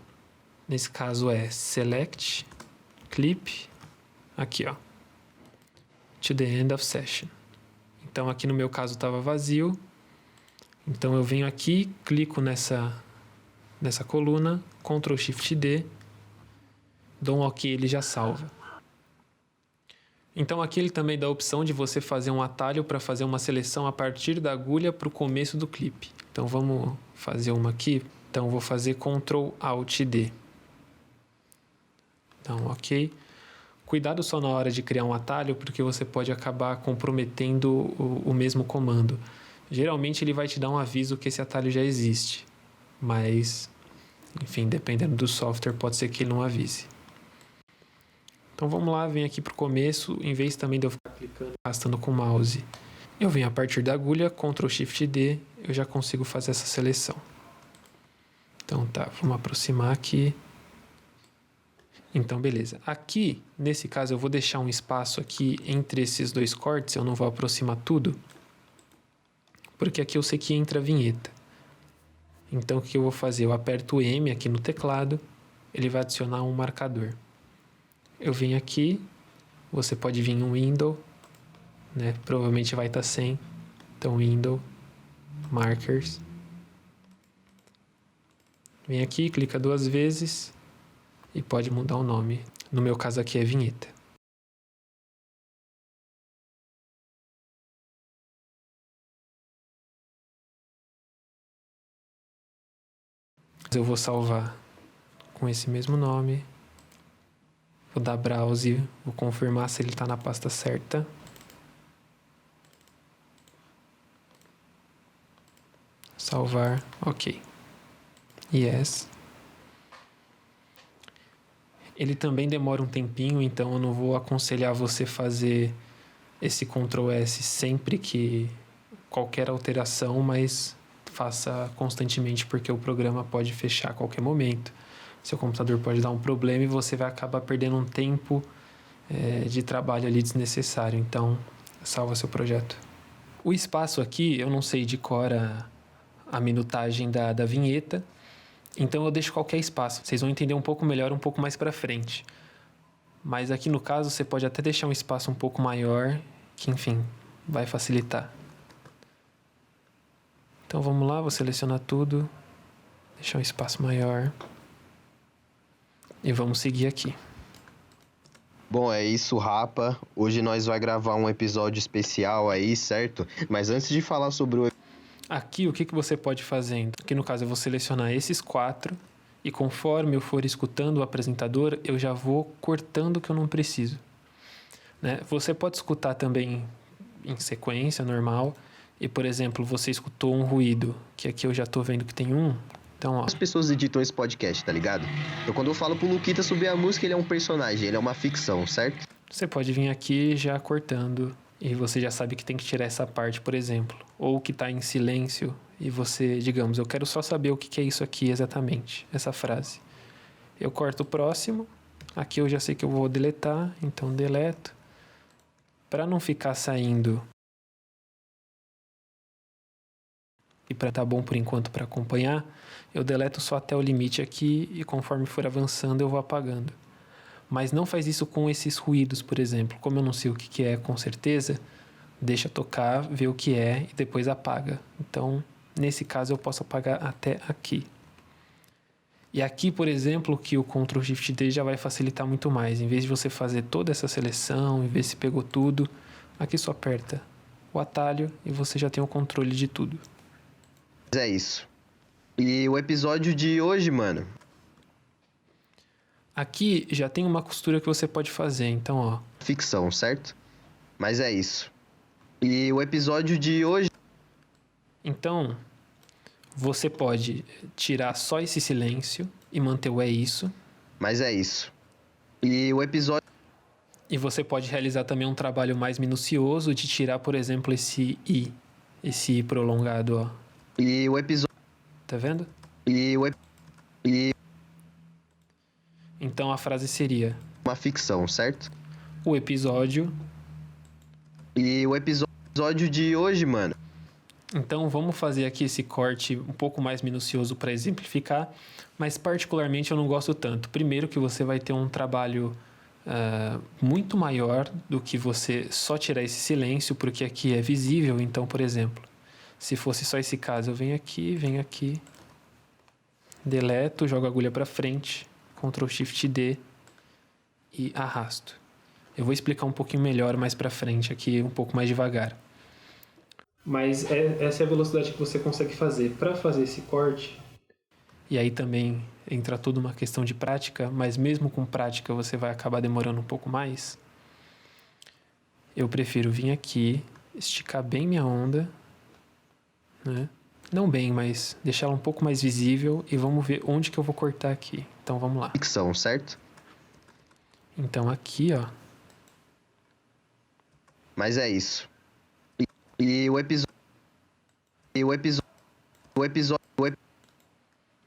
Nesse caso é Select, Clip, aqui ó, to the end of session. Então aqui no meu caso estava vazio, então eu venho aqui, clico nessa coluna, Ctrl Shift D, dou um OK, ele já salva. Então aqui ele também dá a opção de você fazer um atalho para fazer uma seleção a partir da agulha para o começo do clipe. Então vamos fazer uma aqui. Então vou fazer Ctrl Alt D. Então OK. Cuidado só na hora de criar um atalho, porque você pode acabar comprometendo o mesmo comando. Geralmente ele vai te dar um aviso que esse atalho já existe, mas, enfim, dependendo do software, pode ser que ele não avise. Então vamos lá, vem aqui para o começo, em vez também de eu ficar clicando e arrastando com o mouse, eu venho a partir da agulha, Ctrl Shift D, eu já consigo fazer essa seleção. Então tá, vamos aproximar aqui, Então, beleza. Aqui, nesse caso, eu vou deixar um espaço aqui entre esses dois cortes. Eu não vou aproximar tudo, porque aqui eu sei que entra a vinheta. Então, o que eu vou fazer? Eu aperto o M aqui no teclado, ele vai adicionar um marcador. Eu venho aqui, você pode vir um Window, né? Provavelmente vai estar sem. Então, Window, Markers. Vem aqui, clica 2 vezes e pode mudar o nome. No meu caso aqui é vinheta. Eu vou salvar com esse mesmo nome. Vou dar browse, vou confirmar se ele está na pasta certa. Salvar, ok. Yes. Ele também demora um tempinho, então eu não vou aconselhar você fazer esse Ctrl S sempre que qualquer alteração, mas faça constantemente porque o programa pode fechar a qualquer momento. Seu computador pode dar um problema e você vai acabar perdendo um tempo de trabalho ali desnecessário. Então, salva seu projeto. O espaço aqui, eu não sei de cor a minutagem da vinheta, então eu deixo qualquer espaço. Vocês vão entender um pouco melhor um pouco mais para frente. Mas aqui no caso, você pode até deixar um espaço um pouco maior, que enfim, vai facilitar. Então vamos lá, vou selecionar tudo, deixar um espaço maior. E vamos seguir aqui. Bom, é isso, Rapa. Hoje nós vai gravar um episódio especial aí, certo? Mas antes de falar sobre o... Aqui, o que você pode fazer? Aqui no caso eu vou selecionar esses 4 e conforme eu for escutando o apresentador, eu já vou cortando o que eu não preciso. Né? Você pode escutar também em sequência, normal. E, por exemplo, você escutou um ruído, que aqui eu já estou vendo que tem um. Então, ó. As pessoas editam esse podcast, tá ligado? Então quando eu falo pro Luquita subir a música, ele é um personagem, ele é uma ficção, certo? Você pode vir aqui já cortando e você já sabe que tem que tirar essa parte, por exemplo. Ou que está em silêncio e você, digamos, eu quero só saber o que é isso aqui exatamente, essa frase. Eu corto o próximo, aqui eu já sei que eu vou deletar, então deleto. Para não ficar saindo e para estar bom por enquanto para acompanhar, eu deleto só até o limite aqui e conforme for avançando eu vou apagando. Mas não faz isso com esses ruídos, por exemplo. Como eu não sei o que é com certeza, deixa tocar, vê o que é e depois apaga. Então, nesse caso eu posso apagar até aqui. E aqui, por exemplo, que o Ctrl Shift D já vai facilitar muito mais. Em vez de você fazer toda essa seleção e ver se pegou tudo, aqui só aperta o atalho e você já tem o controle de tudo. É isso. E o episódio de hoje, mano... Aqui já tem uma costura que você pode fazer, então, ó. Ficção, certo? Mas é isso. E o episódio de hoje... Então, você pode tirar só esse silêncio e manter o é isso. Mas é isso. E o episódio... E você pode realizar também um trabalho mais minucioso de tirar, por exemplo, esse I prolongado, ó. E o episódio... Tá vendo? E Então a frase seria... uma ficção, certo? O episódio... E o episódio de hoje, mano... Então vamos fazer aqui esse corte um pouco mais minucioso para exemplificar, mas particularmente eu não gosto tanto. Primeiro que você vai ter um trabalho muito maior do que você só tirar esse silêncio, porque aqui é visível. Então, por exemplo, se fosse só esse caso, eu venho aqui, deleto, jogo a agulha para frente, Ctrl Shift D e arrasto. Eu vou explicar um pouquinho melhor mais para frente aqui, um pouco mais devagar. Mas essa é a velocidade que você consegue fazer. Para fazer esse corte, e aí também entra toda uma questão de prática, mas mesmo com prática você vai acabar demorando um pouco mais. Eu prefiro vir aqui, esticar bem minha onda, né? Não bem, mas deixar ela um pouco mais visível e vamos ver onde que eu vou cortar aqui. Então vamos lá. Ficção, certo? Então aqui, ó. Mas é isso. E o episódio...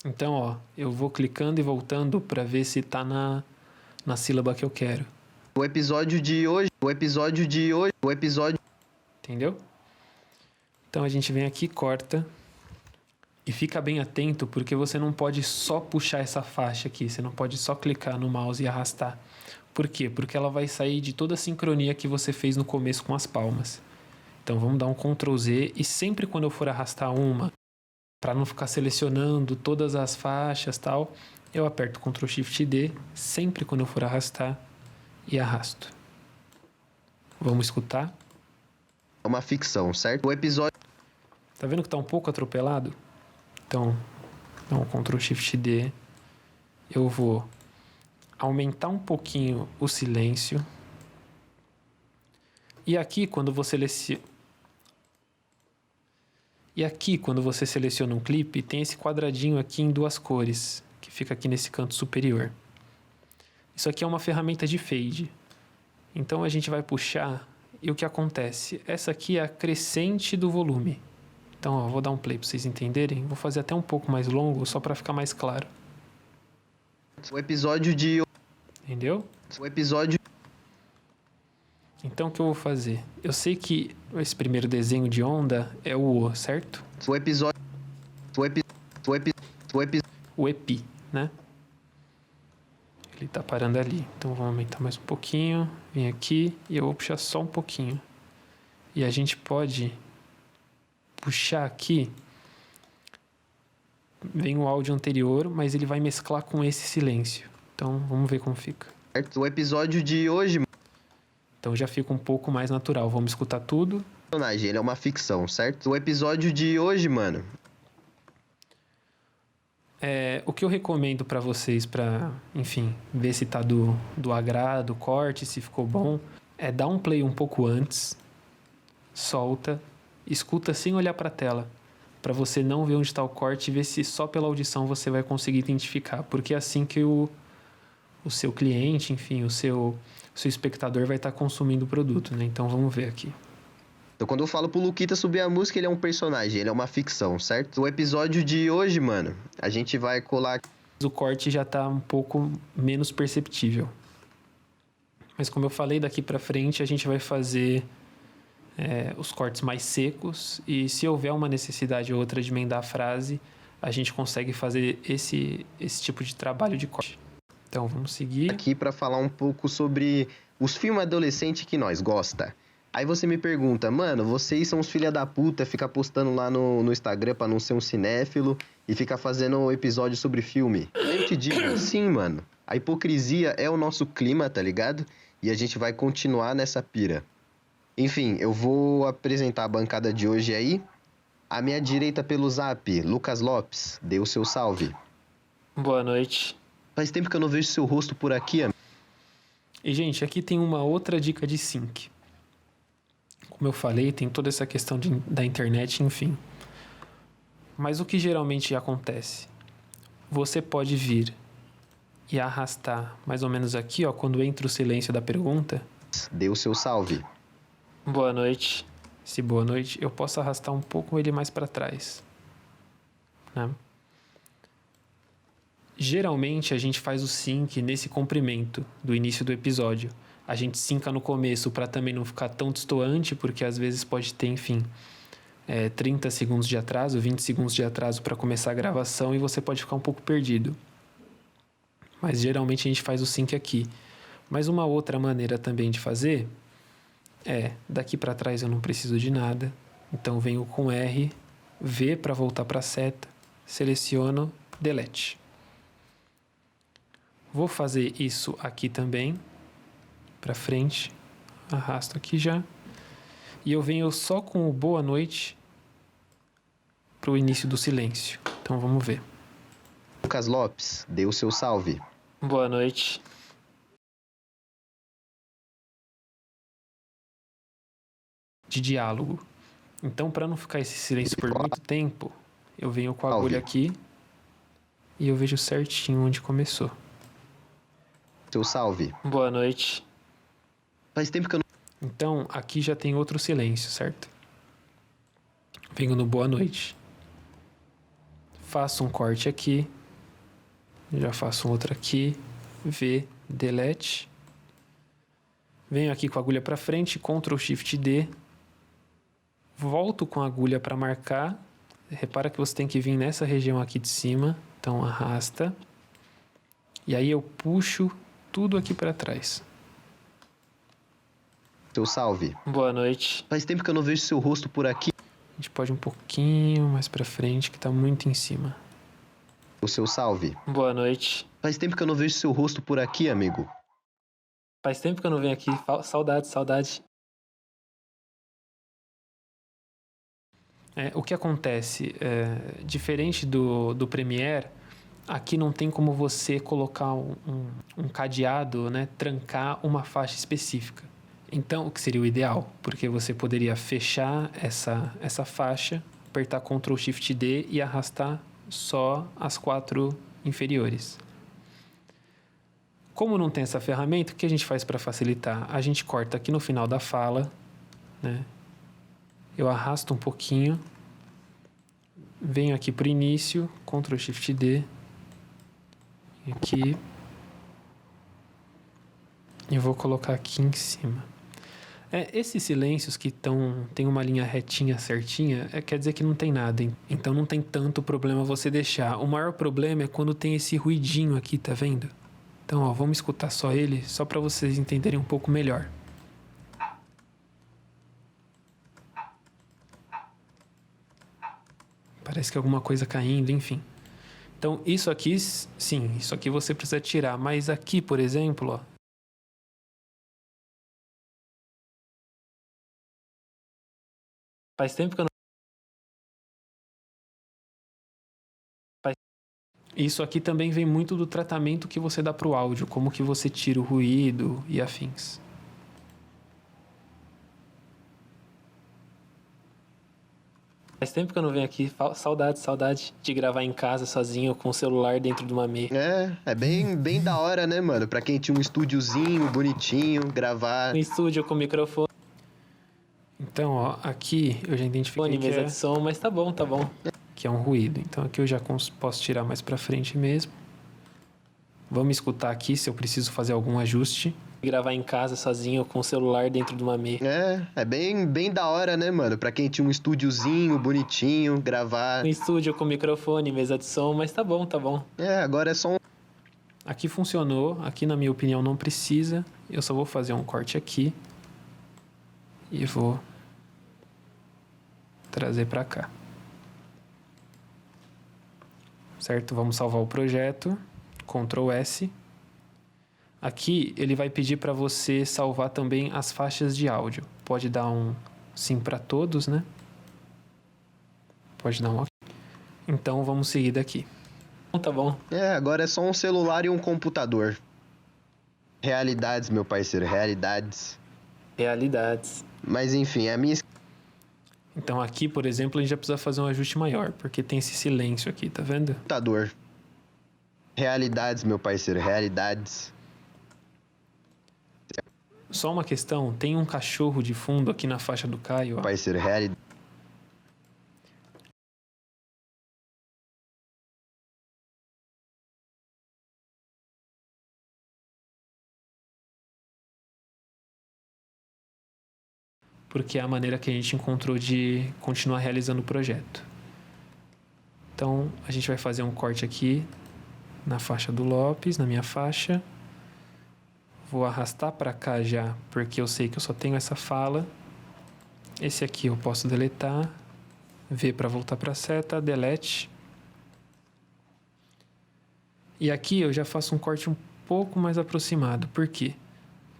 Então, ó, eu vou clicando e voltando para ver se tá na sílaba que eu quero. O episódio de hoje. Entendeu? Então a gente vem aqui, corta. E fica bem atento, porque você não pode só puxar essa faixa aqui. Você não pode só clicar no mouse e arrastar. Por quê? Porque ela vai sair de toda a sincronia que você fez no começo com as palmas. Então vamos dar um Ctrl Z. E sempre quando eu for arrastar uma, para não ficar selecionando todas as faixas e tal, eu aperto Ctrl Shift D. Sempre quando eu for arrastar e arrasto. Vamos escutar? É uma ficção, certo? O episódio... Tá vendo que tá um pouco atropelado? Então, dá um Ctrl Shift D. Eu vou aumentar um pouquinho o silêncio. E aqui, quando você seleciona um clipe, tem esse quadradinho aqui em 2 cores, que fica aqui nesse canto superior. Isso aqui é uma ferramenta de fade. Então a gente vai puxar e o que acontece? Essa aqui é a crescente do volume. Então, ó, vou dar um play para vocês entenderem. Vou fazer até um pouco mais longo, só para ficar mais claro. O episódio de... Entendeu? O episódio... Então, o que eu vou fazer? Eu sei que esse primeiro desenho de onda é o O, certo? O episódio... O EPI, né? Ele tá parando ali. Então, vamos aumentar mais um pouquinho. Vem aqui e eu vou puxar só um pouquinho. E a gente pode puxar aqui. Vem o áudio anterior, mas ele vai mesclar com esse silêncio. Então, vamos ver como fica. O episódio de hoje... Então, já fica um pouco mais natural. Vamos escutar tudo. Personagem, ele é uma ficção, certo? O episódio de hoje, mano... O que eu recomendo pra vocês, pra, enfim, ver se tá do agrado, corte, se ficou bom, é dar um play um pouco antes, solta, escuta sem olhar pra tela, pra você não ver onde tá o corte e ver se só pela audição você vai conseguir identificar, porque é assim que o seu cliente, enfim, o seu espectador vai estar consumindo o produto, né? Então vamos ver aqui. Então, quando eu falo pro Luquita subir a música, ele é um personagem, ele é uma ficção, certo? O episódio de hoje, mano, a gente vai colar... O corte já tá um pouco menos perceptível. Mas como eu falei, daqui pra frente a gente vai fazer os cortes mais secos. E se houver uma necessidade ou outra de emendar a frase, a gente consegue fazer esse tipo de trabalho de corte. Então, vamos seguir. Aqui pra falar um pouco sobre os filmes adolescentes que nós gosta. Aí você me pergunta, mano, vocês são os filha da puta, fica postando lá no Instagram pra não ser um cinéfilo e fica fazendo episódio sobre filme. Eu te digo, sim, mano. A hipocrisia é o nosso clima, tá ligado? E a gente vai continuar nessa pira. Enfim, eu vou apresentar a bancada de hoje aí. À minha direita pelo zap, Lucas Lopes, dê o seu salve. Boa noite. Faz tempo que eu não vejo seu rosto por aqui, amigo. E, gente, aqui tem uma outra dica de sync. Como eu falei, tem toda essa questão da internet, enfim. Mas o que geralmente acontece? Você pode vir e arrastar mais ou menos aqui, ó, quando entra o silêncio da pergunta. Dê o seu salve. Boa noite. Esse boa noite, eu posso arrastar um pouco ele mais para trás, né? Geralmente a gente faz o sync nesse comprimento do início do episódio. A gente synca no começo para também não ficar tão destoante, porque às vezes pode ter, enfim, 30 segundos de atraso, 20 segundos de atraso para começar a gravação e você pode ficar um pouco perdido. Mas geralmente a gente faz o sync aqui. Mas uma outra maneira também de fazer daqui para trás eu não preciso de nada. Então venho com R, V para voltar para a seta, seleciono, delete. Vou fazer isso aqui também, para frente, arrasto aqui já. E eu venho só com o boa noite para o início do silêncio. Então vamos ver. Lucas Lopes, dê o seu salve. Boa noite. De diálogo. Então, para não ficar esse silêncio por muito tempo, eu venho com a agulha aqui e eu vejo certinho onde começou. Seu salve. Boa noite. Faz tempo que eu não... Então, aqui já tem outro silêncio, certo? Venho no boa noite. Faço um corte aqui. Já faço um outro aqui. V, delete. Venho aqui com a agulha para frente, Ctrl Shift D. Volto com a agulha para marcar. Repara que você tem que vir nessa região aqui de cima. Então arrasta. E aí eu puxo tudo aqui para trás. Seu salve. Boa noite. Faz tempo que eu não vejo seu rosto por aqui. A gente pode ir um pouquinho mais para frente, que tá muito em cima. O seu salve. Boa noite. Faz tempo que eu não vejo seu rosto por aqui, amigo. Faz tempo que eu não venho aqui. Saudade, saudade. O que acontece? Diferente do Premiere, aqui não tem como você colocar um cadeado, né? Trancar uma faixa específica. Então, o que seria o ideal? Porque você poderia fechar essa faixa, apertar Ctrl Shift D e arrastar só as 4 inferiores. Como não tem essa ferramenta, o que a gente faz para facilitar? A gente corta aqui no final da fala, né? Eu arrasto um pouquinho, venho aqui para o início, Ctrl Shift D, aqui, e vou colocar aqui em cima. Esses silêncios que tem uma linha retinha, certinha, quer dizer que não tem nada. Então não tem tanto problema você deixar. O maior problema é quando tem esse ruidinho aqui, tá vendo? Então, vamos escutar só ele, só para vocês entenderem um pouco melhor. Parece que alguma coisa caindo, enfim. Então, isso aqui, sim, isso aqui você precisa tirar. Mas aqui, por exemplo, ó. Faz tempo que eu não... Isso aqui também vem muito do tratamento que você dá para o áudio, como que você tira o ruído e afins. Faz tempo que eu não venho aqui. Saudade de gravar em casa sozinho com o celular dentro de uma meia. É bem da hora, né, mano? Pra quem tinha um estúdiozinho bonitinho, gravar. Um estúdio com microfone. Então, ó, aqui eu já identifiquei que mesa de som, mas tá bom. Que é um ruído. Então aqui eu já posso tirar mais pra frente mesmo. Vamos escutar aqui se eu preciso fazer algum ajuste. Gravar em casa sozinho com o celular dentro de uma meia. É bem da hora, né, mano? Pra quem tinha um estúdiozinho bonitinho, gravar. Um estúdio com microfone, mesa de som, mas tá bom. Agora é só um... Aqui funcionou, aqui na minha opinião não precisa. Eu só vou fazer um corte aqui. E vou trazer pra cá. Certo? Vamos salvar o projeto. Ctrl S. Aqui ele vai pedir para você salvar também as faixas de áudio. Pode dar um sim para todos, né? Pode dar um ok. Então vamos seguir daqui. Tá bom. Agora é só um celular e um computador. Realidades, meu parceiro, realidades. Mas enfim, a minha... Então aqui, por exemplo, a gente já precisa fazer um ajuste maior, porque tem esse silêncio aqui, tá vendo? Computador. Realidades, meu parceiro, realidades. Só uma questão, tem um cachorro de fundo aqui na faixa do Caio, ó. Parceiro, realidade. Porque é a maneira que a gente encontrou de continuar realizando o projeto. Então, a gente vai fazer um corte aqui na faixa do Lopes, na minha faixa. Vou arrastar para cá já, porque eu sei que eu só tenho essa fala. Esse aqui eu posso deletar. V para voltar para a seta, delete. E aqui eu já faço um corte um pouco mais aproximado. Por quê?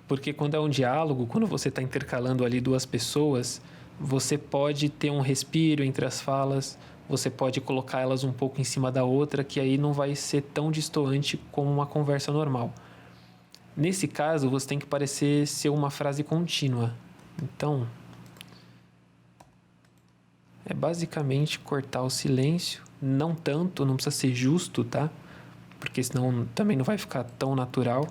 Porque quando é um diálogo, quando você está intercalando ali duas pessoas, você pode ter um respiro entre as falas, você pode colocar elas um pouco em cima da outra, que aí não vai ser tão distoante como uma conversa normal. Nesse caso, você tem que parecer ser uma frase contínua. Então, é basicamente cortar o silêncio, não tanto, não precisa ser justo, tá? Porque senão também não vai ficar tão natural.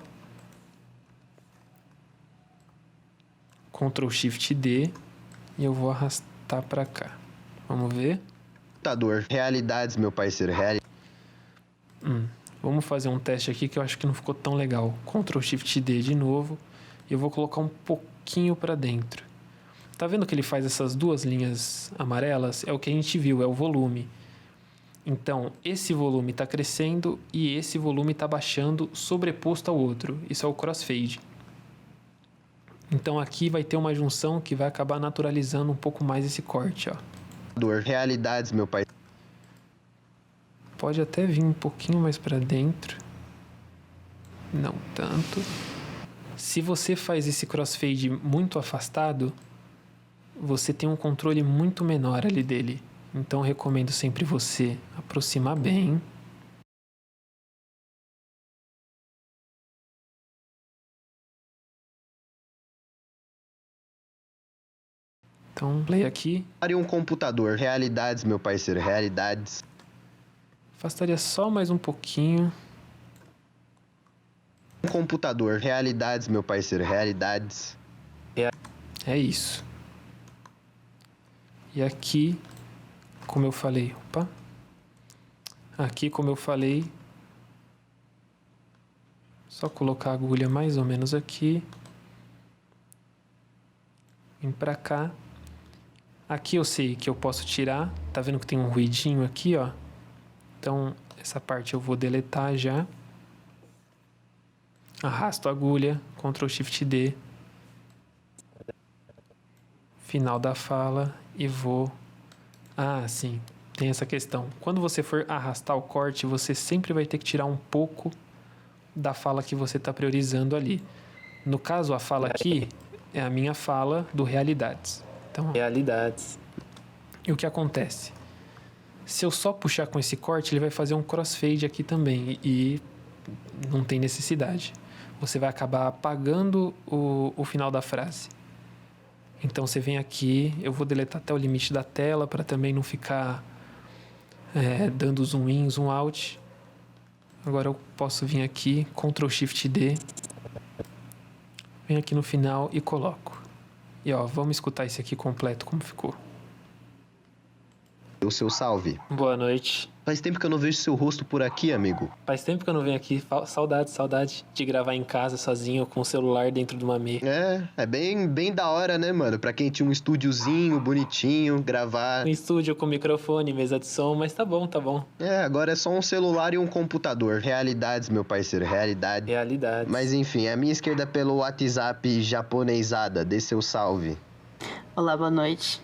Ctrl Shift D e eu vou arrastar para cá. Vamos ver. Computador. Realidades, meu parceiro, Vamos fazer um teste aqui que eu acho que não ficou tão legal. Ctrl Shift D de novo. E eu vou colocar um pouquinho para dentro. Tá vendo que ele faz essas duas linhas amarelas? É o que a gente viu, é o volume. Então, esse volume está crescendo e esse volume está baixando sobreposto ao outro. Isso é o crossfade. Então, aqui vai ter uma junção que vai acabar naturalizando um pouco mais esse corte, ó. Realidades, meu pai. Pode até vir um pouquinho mais para dentro. Não tanto. Se você faz esse crossfade muito afastado, você tem um controle muito menor ali dele. Então, eu recomendo sempre você aproximar bem. Então, play aqui. Para um computador. Realidades, meu parceiro. Realidades. Afastaria só mais um pouquinho. Um computador. Realidades, meu parceiro. Realidades. É isso. E aqui, como eu falei... Opa! Aqui, como eu falei... Só colocar a agulha mais ou menos aqui. Vim pra cá. Aqui eu sei que eu posso tirar. Tá vendo que tem um ruidinho aqui, ó? Então, essa parte eu vou deletar já. Arrasto a agulha. Ctrl Shift D. Final da fala. E vou... Ah, sim. Tem essa questão. Quando você for arrastar o corte, você sempre vai ter que tirar um pouco da fala que você está priorizando ali. No caso, a fala aqui é a minha fala do Realidades. Então, Realidades. E o que acontece? Se eu só puxar com esse corte, ele vai fazer um crossfade aqui também. E não tem necessidade. Você vai acabar apagando o final da frase. Então, você vem aqui, eu vou deletar até o limite da tela para também não ficar dando zoom in, zoom out. Agora eu posso vir aqui, Ctrl Shift D. Venho aqui no final e coloco. E ó, vamos escutar esse aqui completo, como ficou. O seu salve. Boa noite. Faz tempo que eu não vejo seu rosto por aqui, amigo. Faz tempo que eu não venho aqui. Saudade de gravar em casa sozinho com o celular dentro de uma meia. É bem da hora, né, mano? Pra quem tinha um estúdiozinho bonitinho, gravar. Um estúdio com microfone, mesa de som, mas tá bom. Agora é só um celular e um computador. Realidades, meu parceiro, realidade. Realidades. Mas enfim, a minha esquerda pelo WhatsApp japonesada. Dê seu salve. Olá, boa noite.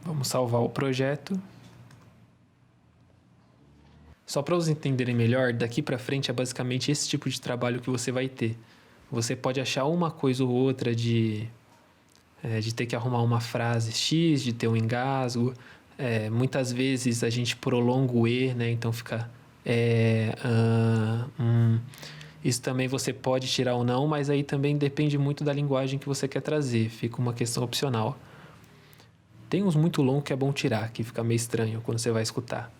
Vamos salvar o projeto. Só para vocês entenderem melhor, daqui para frente é basicamente esse tipo de trabalho que você vai ter. Você pode achar uma coisa ou outra de ter que arrumar uma frase X, de ter um engasgo. Muitas vezes a gente prolonga o E, né? Então fica Isso também você pode tirar ou não, mas aí também depende muito da linguagem que você quer trazer. Fica uma questão opcional. Tem uns muito longos que é bom tirar, que fica meio estranho quando você vai escutar.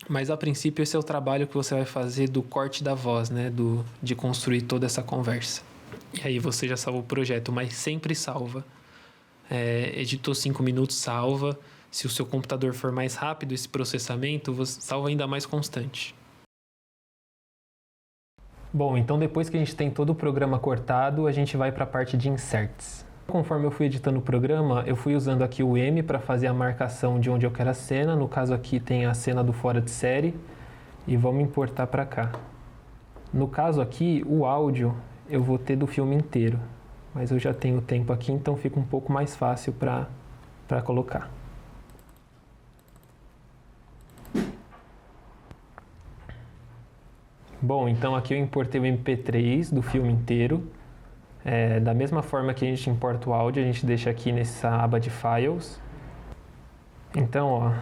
Mas, a princípio, esse é o trabalho que você vai fazer do corte da voz, né? De construir toda essa conversa. E aí você já salva o projeto, mas sempre salva. Editou 5 minutos, salva. Se o seu computador for mais rápido, esse processamento, você salva ainda mais constante. Bom, então depois que a gente tem todo o programa cortado, a gente vai para a parte de inserts. Conforme eu fui editando o programa, eu fui usando aqui o M para fazer a marcação de onde eu quero a cena. No caso aqui tem a cena do fora de série e vamos importar para cá. No caso aqui, o áudio eu vou ter do filme inteiro, mas eu já tenho tempo aqui, então fica um pouco mais fácil para colocar. Bom, então aqui eu importei o MP3 do filme inteiro. Da mesma forma que a gente importa o áudio, a gente deixa aqui nessa aba de Files. Então, ó,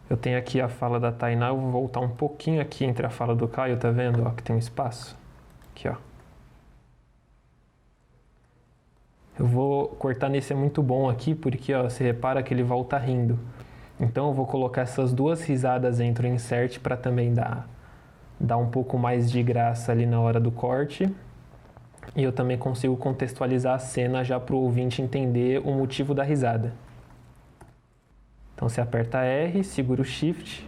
eu tenho aqui a fala da Tainá, eu vou voltar um pouquinho aqui entre a fala do Caio, tá vendo? Ó, que tem um espaço. Aqui, ó. Eu vou cortar nesse, é muito bom aqui, porque, ó, você repara que ele volta rindo. Então, eu vou colocar essas duas risadas entre o insert para também dar um pouco mais de graça ali na hora do corte. E eu também consigo contextualizar a cena já para o ouvinte entender o motivo da risada. Então você aperta R, segura o Shift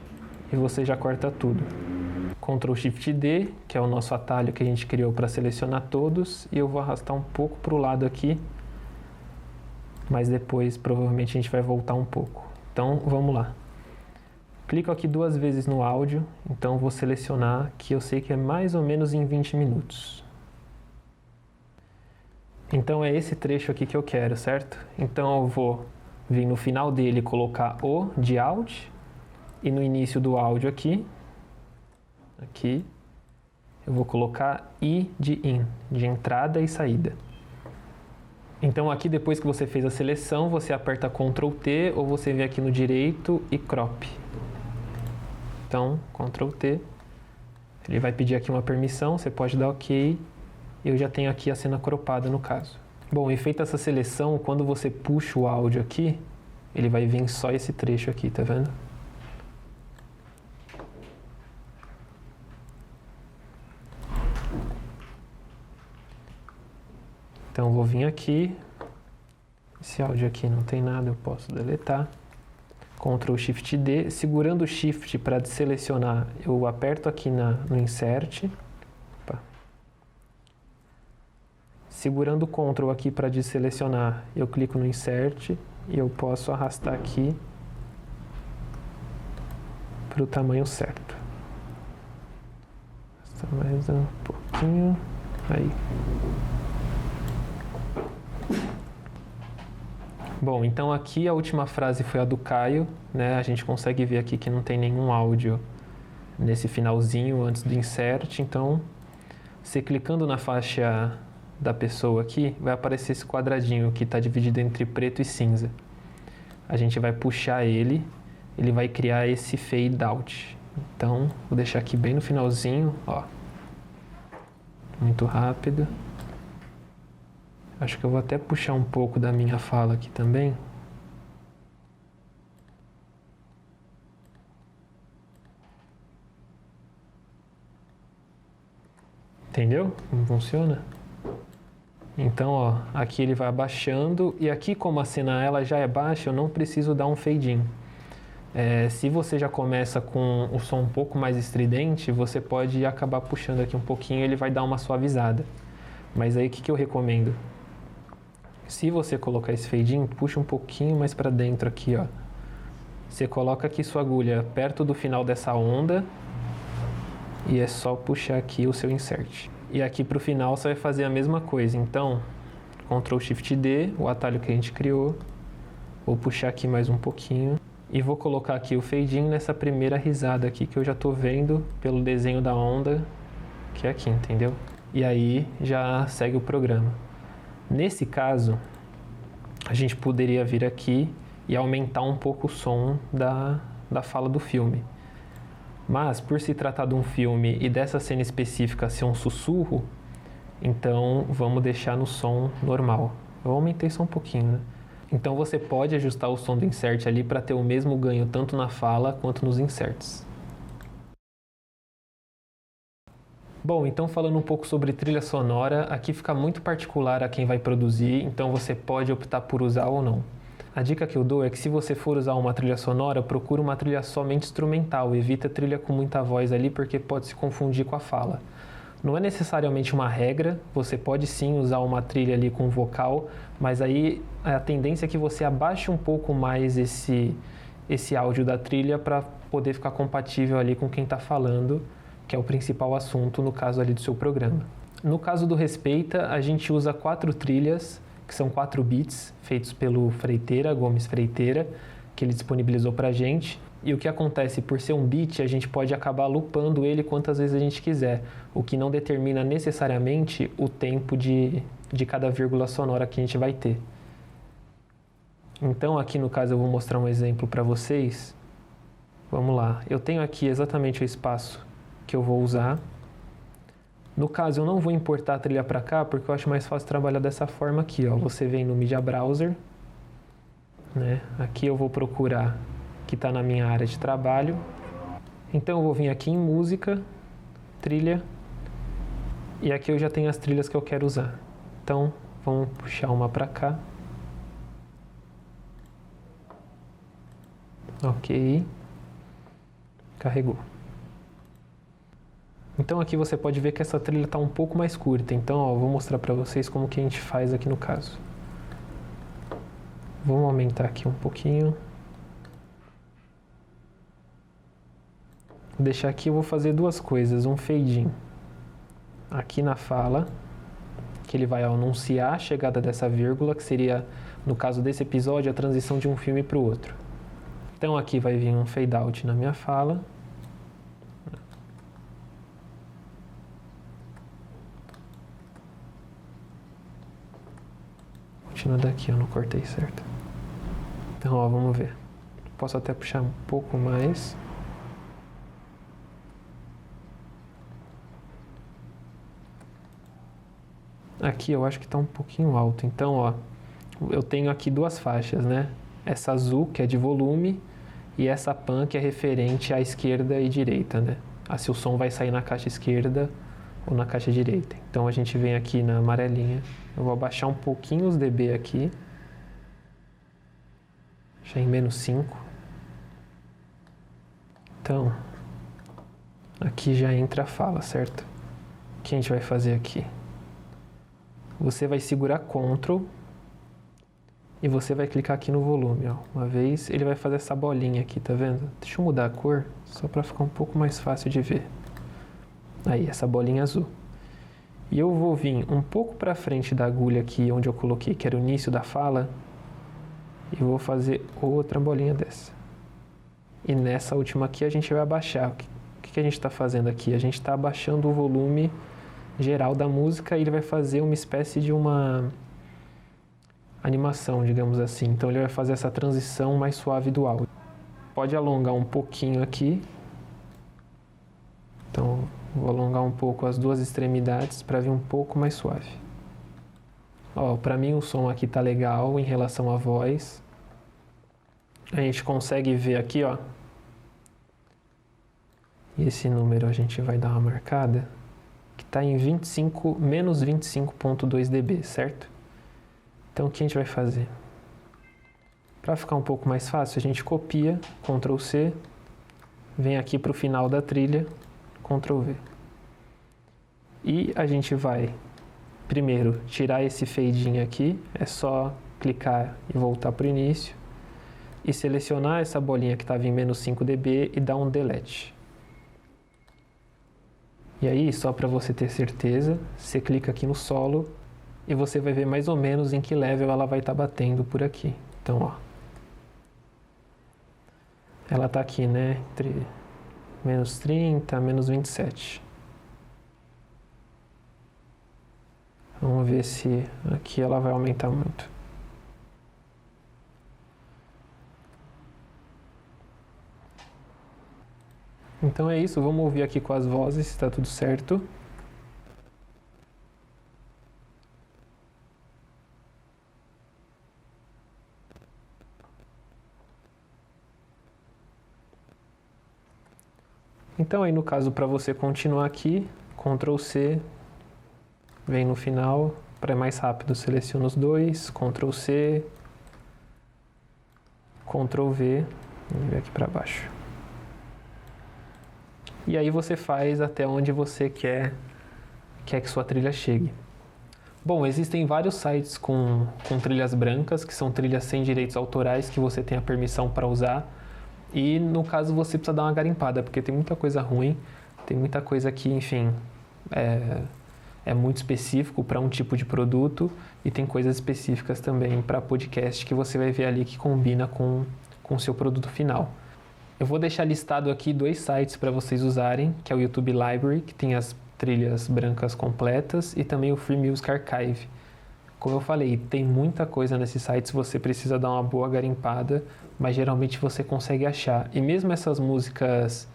e você já corta tudo. Ctrl Shift D, que é o nosso atalho que a gente criou para selecionar todos, e eu vou arrastar um pouco para o lado aqui, mas depois provavelmente a gente vai voltar um pouco. Então vamos lá. Clico aqui 2 vezes no áudio, então vou selecionar que eu sei que é mais ou menos em 20 minutos. Então é esse trecho aqui que eu quero, certo? Então eu vou vir no final dele colocar o de out e no início do áudio aqui eu vou colocar i de in, de entrada e saída. Então aqui depois que você fez a seleção, você aperta Ctrl T ou você vem aqui no direito e crop. Então Ctrl T, ele vai pedir aqui uma permissão, você pode dar OK. Eu já tenho aqui a cena cropada no caso. Bom, e feita essa seleção, quando você puxa o áudio aqui, ele vai vir só esse trecho aqui, tá vendo? Então eu vou vir aqui, esse áudio aqui não tem nada, eu posso deletar. Ctrl Shift D, segurando o Shift para selecionar, eu aperto aqui no Insert. Segurando o Ctrl aqui para desselecionar, eu clico no Insert e eu posso arrastar aqui para o tamanho certo. Mais um pouquinho, aí. Bom, então aqui a última frase foi a do Caio, né? A gente consegue ver aqui que não tem nenhum áudio nesse finalzinho antes do Insert, então você clicando na faixa da pessoa aqui, vai aparecer esse quadradinho que está dividido entre preto e cinza. A gente vai puxar ele vai criar esse fade out. Então, vou deixar aqui bem no finalzinho, ó. Muito rápido. Acho que eu vou até puxar um pouco da minha fala aqui também. Entendeu como funciona? Então, ó, aqui ele vai abaixando e aqui como a cena ela já é baixa, eu não preciso dar um fade in. Se você já começa com o som um pouco mais estridente, você pode acabar puxando aqui um pouquinho, ele vai dar uma suavizada. Mas aí o que eu recomendo? Se você colocar esse fade in, puxa um pouquinho mais para dentro aqui, ó. Você coloca aqui sua agulha perto do final dessa onda e é só puxar aqui o seu insert. E aqui para o final você vai fazer a mesma coisa. Então, Ctrl Shift D, o atalho que a gente criou. Vou puxar aqui mais um pouquinho. E vou colocar aqui o fade in nessa primeira risada aqui que eu já estou vendo pelo desenho da onda, que é aqui, entendeu? E aí já segue o programa. Nesse caso, a gente poderia vir aqui e aumentar um pouco o som da fala do filme. Mas, por se tratar de um filme e dessa cena específica ser um sussurro, então vamos deixar no som normal. Eu aumentei só um pouquinho, né? Então você pode ajustar o som do insert ali para ter o mesmo ganho tanto na fala quanto nos inserts. Bom, então falando um pouco sobre trilha sonora, aqui fica muito particular a quem vai produzir, então você pode optar por usar ou não. A dica que eu dou é que se você for usar uma trilha sonora, procura uma trilha somente instrumental, evita trilha com muita voz ali porque pode se confundir com a fala. Não é necessariamente uma regra, você pode sim usar uma trilha ali com vocal, mas aí a tendência é que você abaixe um pouco mais esse áudio da trilha para poder ficar compatível ali com quem está falando, que é o principal assunto no caso ali do seu programa. No caso do Respeita, a gente usa 4 trilhas, que são 4 beats, feitos pelo Freiteira, Gomes Freiteira, que ele disponibilizou pra gente. E o que acontece, por ser um beat, a gente pode acabar loopando ele quantas vezes a gente quiser, o que não determina necessariamente o tempo de cada vírgula sonora que a gente vai ter. Então aqui no caso eu vou mostrar um exemplo para vocês. Vamos lá, eu tenho aqui exatamente o espaço que eu vou usar. No caso, eu não vou importar a trilha para cá, porque eu acho mais fácil trabalhar dessa forma aqui, ó. Você vem no Media Browser, né? Aqui eu vou procurar que está na minha área de trabalho. Então eu vou vir aqui em Música, Trilha, e aqui eu já tenho as trilhas que eu quero usar. Então, vamos puxar uma para cá. Ok. Carregou. Então aqui você pode ver que essa trilha está um pouco mais curta. Então, ó, eu vou mostrar para vocês como que a gente faz aqui no caso. Vamos aumentar aqui um pouquinho. Vou deixar aqui, eu vou fazer duas coisas. Um fade in aqui na fala, que ele vai anunciar a chegada dessa vírgula, que seria, no caso desse episódio, a transição de um filme para o outro. Então aqui vai vir um fade out na minha fala. Continua daqui, eu não cortei certo. Então, ó, vamos ver. Posso até puxar um pouco mais. Aqui eu acho que está um pouquinho alto. Então, ó, eu tenho aqui duas faixas, né? Essa azul, que é de volume, e essa pan, que é referente à esquerda e direita, né? Se o som vai sair na caixa esquerda ou na caixa direita. Então, a gente vem aqui na amarelinha. Eu vou abaixar um pouquinho os dB aqui. Deixar em menos 5. Então, aqui já entra a fala, certo? O que a gente vai fazer aqui? Você vai segurar Ctrl e você vai clicar aqui no volume, ó. Uma vez, ele vai fazer essa bolinha aqui, tá vendo? Deixa eu mudar a cor, só para ficar um pouco mais fácil de ver. Aí, essa bolinha azul. E eu vou vir um pouco para frente da agulha aqui, onde eu coloquei, que era o início da fala, e vou fazer outra bolinha dessa. E nessa última aqui a gente vai abaixar. O que a gente está fazendo aqui? A gente está abaixando o volume geral da música e ele vai fazer uma espécie de uma animação, digamos assim. Então ele vai fazer essa transição mais suave do áudio. Pode alongar um pouquinho aqui. Então vou alongar um pouco as duas extremidades para vir um pouco mais suave. Ó, para mim o som aqui tá legal em relação à voz. A gente consegue ver aqui, ó. E esse número a gente vai dar uma marcada, que está em menos 25.2 dB, certo? Então o que a gente vai fazer? Para ficar um pouco mais fácil, a gente copia, Ctrl C, vem aqui para o final da trilha, Ctrl V. E a gente vai, primeiro, tirar esse fade in aqui, é só clicar e voltar para o início, e selecionar essa bolinha que estava em menos 5 dB e dar um delete. E aí, só para você ter certeza, você clica aqui no solo e você vai ver mais ou menos em que level ela vai estar batendo por aqui. Então, ó, ela está aqui, né, entre menos 30 a menos 27. Vamos ver se aqui ela vai aumentar muito. Então é isso, vamos ouvir aqui com as vozes se está tudo certo. Então aí no caso, para você continuar aqui, Ctrl C, vem no final, para mais rápido seleciona os dois, Ctrl C, Ctrl V, e vem aqui para baixo. E aí você faz até onde você quer que sua trilha chegue. Bom, existem vários sites com trilhas brancas, que são trilhas sem direitos autorais, que você tem a permissão para usar. E no caso você precisa dar uma garimpada, porque tem muita coisa ruim, tem muita coisa que, enfim, é muito específico para um tipo de produto, e tem coisas específicas também para podcast que você vai ver ali que combina com o seu produto final. Eu vou deixar listado aqui 2 sites para vocês usarem, que é o YouTube Library, que tem as trilhas brancas completas, e também o Free Music Archive. Como eu falei, tem muita coisa nesses sites, você precisa dar uma boa garimpada, mas geralmente você consegue achar. E mesmo essas músicas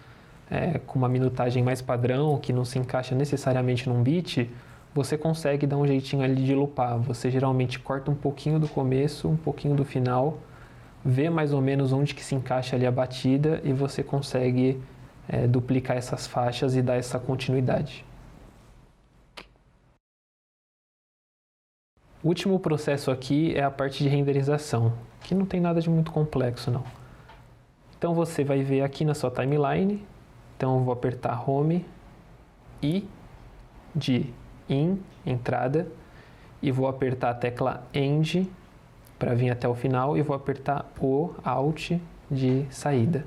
com uma minutagem mais padrão, que não se encaixa necessariamente num beat, você consegue dar um jeitinho ali de loopar. Você geralmente corta um pouquinho do começo, um pouquinho do final, vê mais ou menos onde que se encaixa ali a batida e você consegue duplicar essas faixas e dar essa continuidade. O último processo aqui é a parte de renderização, que não tem nada de muito complexo não. Então você vai ver aqui na sua timeline Então eu vou apertar Home, I de In, entrada, e vou apertar a tecla End para vir até o final e vou apertar o Alt de saída.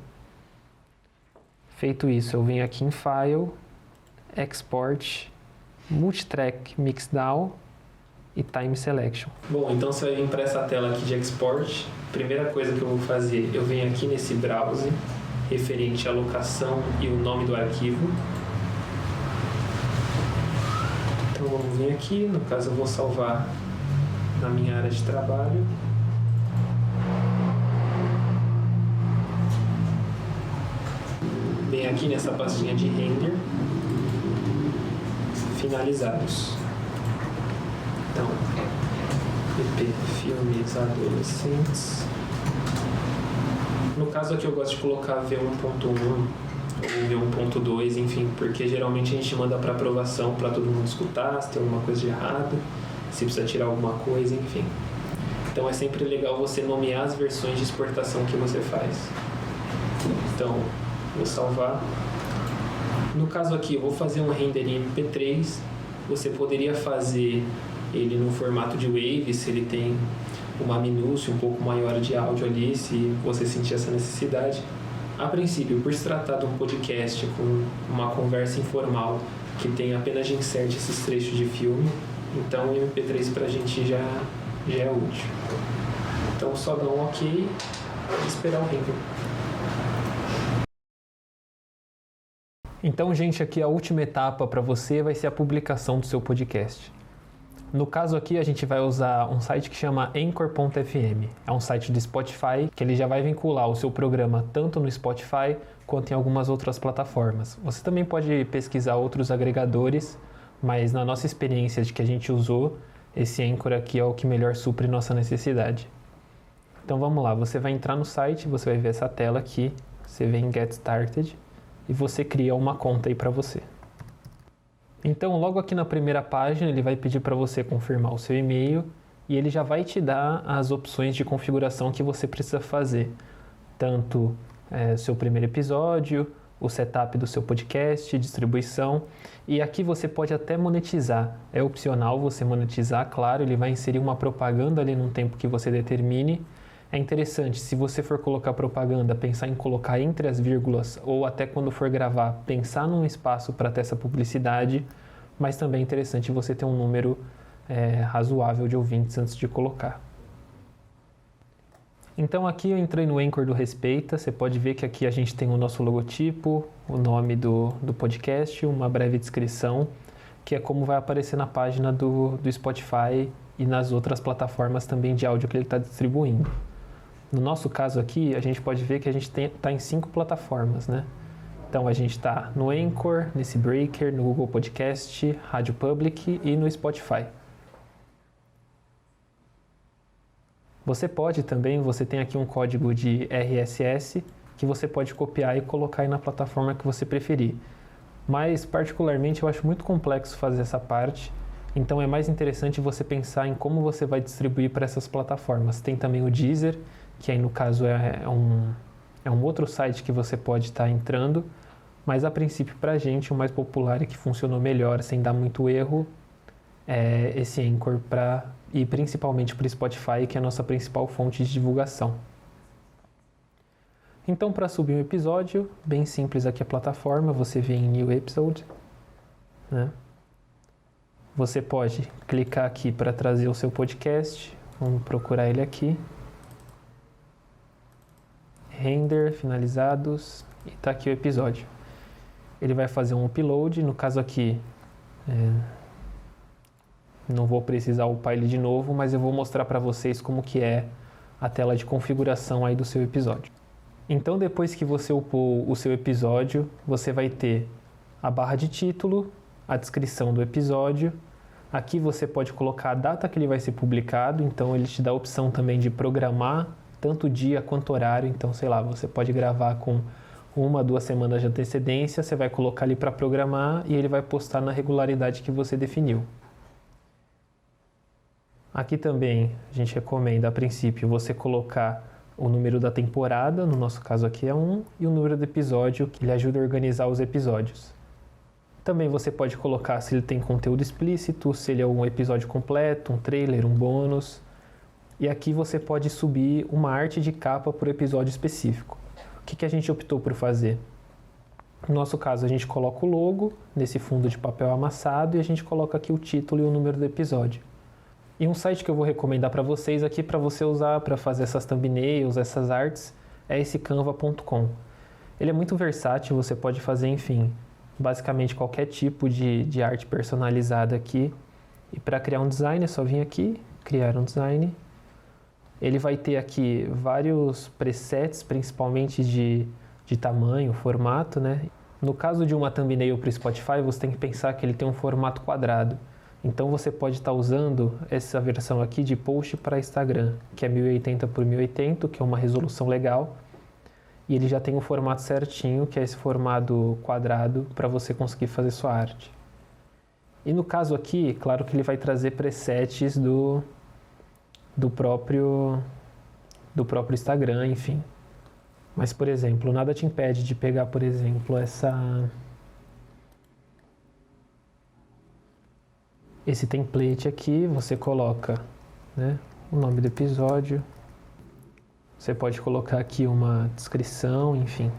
Feito isso, eu venho aqui em File, Export, Multitrack Mixdown e Time Selection. Bom, então se eu vir para essa tela aqui de Export, primeira coisa que eu vou fazer, eu venho aqui nesse Browse, referente à locação e o nome do arquivo. Então vamos vir aqui, no caso eu vou salvar na minha área de trabalho. Bem aqui nessa pastinha de render, finalizados. Então, PP Filmes Adolescentes. No caso aqui eu gosto de colocar V1.1 ou V1.2, enfim, porque geralmente a gente manda para aprovação para todo mundo escutar, se tem alguma coisa de errado, se precisa tirar alguma coisa, enfim. Então é sempre legal você nomear as versões de exportação que você faz. Então, vou salvar. No caso aqui, eu vou fazer um render em MP3. Você poderia fazer ele no formato de Wave, se ele tem uma minúcia um pouco maior de áudio ali, se você sentir essa necessidade. A princípio, por se tratar de um podcast com uma conversa informal que tem apenas de insert esses trechos de filme, então o MP3 pra gente já é útil. Então só dar um OK e esperar o render. Então, gente, aqui a última etapa para você vai ser a publicação do seu podcast. No caso aqui, a gente vai usar um site que chama Anchor.fm. É um site do Spotify que ele já vai vincular o seu programa tanto no Spotify quanto em algumas outras plataformas. Você também pode pesquisar outros agregadores, mas na nossa experiência de que a gente usou, esse Anchor aqui é o que melhor supre nossa necessidade. Então vamos lá, você vai entrar no site, você vai ver essa tela aqui, você vem em Get Started e você cria uma conta aí para você. Então, logo aqui na primeira página, ele vai pedir para você confirmar o seu e-mail e ele já vai te dar as opções de configuração que você precisa fazer. Tanto seu primeiro episódio, o setup do seu podcast, distribuição. E aqui você pode até monetizar. É opcional você monetizar, claro, ele vai inserir uma propaganda ali num tempo que você determine. É interessante, se você for colocar propaganda, pensar em colocar entre as vírgulas ou até quando for gravar, pensar num espaço para ter essa publicidade, mas também é interessante você ter um número razoável de ouvintes antes de colocar. Então aqui eu entrei no Anchor do Respeita, você pode ver que aqui a gente tem o nosso logotipo, o nome do podcast, uma breve descrição, que é como vai aparecer na página do Spotify e nas outras plataformas também de áudio que ele está distribuindo. No nosso caso aqui, a gente pode ver que a gente está em 5 plataformas, né? Então a gente está no Anchor, nesse Breaker, no Google Podcast, Rádio Public e no Spotify. Você pode também, você tem aqui um código de RSS que você pode copiar e colocar aí na plataforma que você preferir. Mas particularmente eu acho muito complexo fazer essa parte, então é mais interessante você pensar em como você vai distribuir para essas plataformas. Tem também o Deezer, que aí no caso é um outro site que você pode estar entrando, mas a princípio para a gente o mais popular e que funcionou melhor, sem dar muito erro, é esse Anchor e principalmente para o Spotify, que é a nossa principal fonte de divulgação. Então, para subir um episódio, bem simples aqui a plataforma, você vem em New Episode, né? Você pode clicar aqui para trazer o seu podcast, vamos procurar ele aqui. Render, finalizados, e está aqui o episódio. Ele vai fazer um upload, no caso aqui, não vou precisar upar ele de novo, mas eu vou mostrar para vocês como que é a tela de configuração aí do seu episódio. Então, depois que você upou o seu episódio, você vai ter a barra de título, a descrição do episódio. Aqui você pode colocar a data que ele vai ser publicado, então ele te dá a opção também de programar tanto dia quanto horário. Então, sei lá, você pode gravar com 1, 2 semanas de antecedência, você vai colocar ali para programar e ele vai postar na regularidade que você definiu. Aqui também a gente recomenda, a princípio, você colocar o número da temporada, no nosso caso aqui é 1, e o número do episódio, que ele ajuda a organizar os episódios. Também você pode colocar se ele tem conteúdo explícito, se ele é um episódio completo, um trailer, um bônus. E aqui você pode subir uma arte de capa por episódio específico. O que a gente optou por fazer? No nosso caso, a gente coloca o logo nesse fundo de papel amassado e a gente coloca aqui o título e o número do episódio. E um site que eu vou recomendar para vocês aqui para você usar para fazer essas thumbnails, essas artes, é esse canva.com. Ele é muito versátil, você pode fazer, enfim, basicamente qualquer tipo de arte personalizada aqui. E para criar um design é só vir aqui, criar um design. Ele vai ter aqui vários presets, principalmente de tamanho, formato, né? No caso de uma thumbnail para o Spotify, você tem que pensar que ele tem um formato quadrado. Então você pode estar usando essa versão aqui de post para Instagram, que é 1080 por 1080, que é uma resolução legal. E ele já tem o formato certinho, que é esse formato quadrado, para você conseguir fazer sua arte. E no caso aqui, claro que ele vai trazer presets do próprio Instagram, enfim. Mas, por exemplo, nada te impede de pegar, por exemplo, esse template aqui, você coloca, né, o nome do episódio, você pode colocar aqui uma descrição, enfim.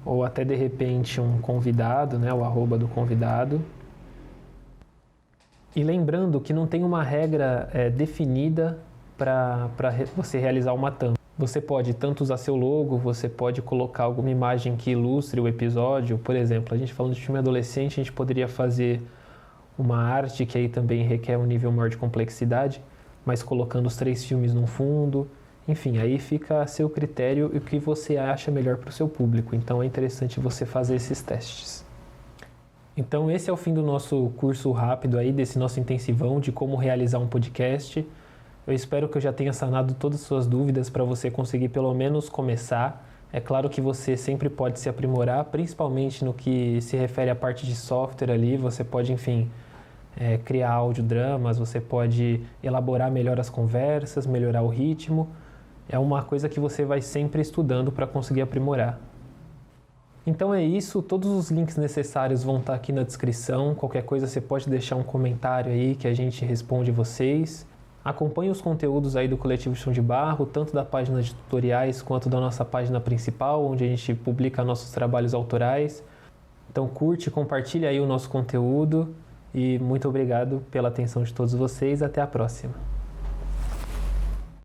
Ou até de repente um convidado, né, o arroba do convidado. E lembrando que não tem uma regra definida para você realizar uma thumb. Você pode tanto usar seu logo, você pode colocar alguma imagem que ilustre o episódio. Por exemplo, a gente falando de filme adolescente, a gente poderia fazer uma arte que aí também requer um nível maior de complexidade, mas colocando os 3 filmes num fundo. Enfim, aí fica a seu critério e o que você acha melhor para o seu público. Então é interessante você fazer esses testes. Então esse é o fim do nosso curso rápido aí, desse nosso intensivão de como realizar um podcast. Eu espero que eu já tenha sanado todas as suas dúvidas para você conseguir pelo menos começar. É claro que você sempre pode se aprimorar, principalmente no que se refere à parte de software ali. Você pode, enfim, criar audiodramas, você pode elaborar melhor as conversas, melhorar o ritmo. É uma coisa que você vai sempre estudando para conseguir aprimorar. Então é isso, todos os links necessários vão estar aqui na descrição. Qualquer coisa você pode deixar um comentário aí que a gente responde vocês. Acompanhe os conteúdos aí do Coletivo Chão de Barro, tanto da página de tutoriais quanto da nossa página principal, onde a gente publica nossos trabalhos autorais. Então curte, compartilha aí o nosso conteúdo e muito obrigado pela atenção de todos vocês. Até a próxima.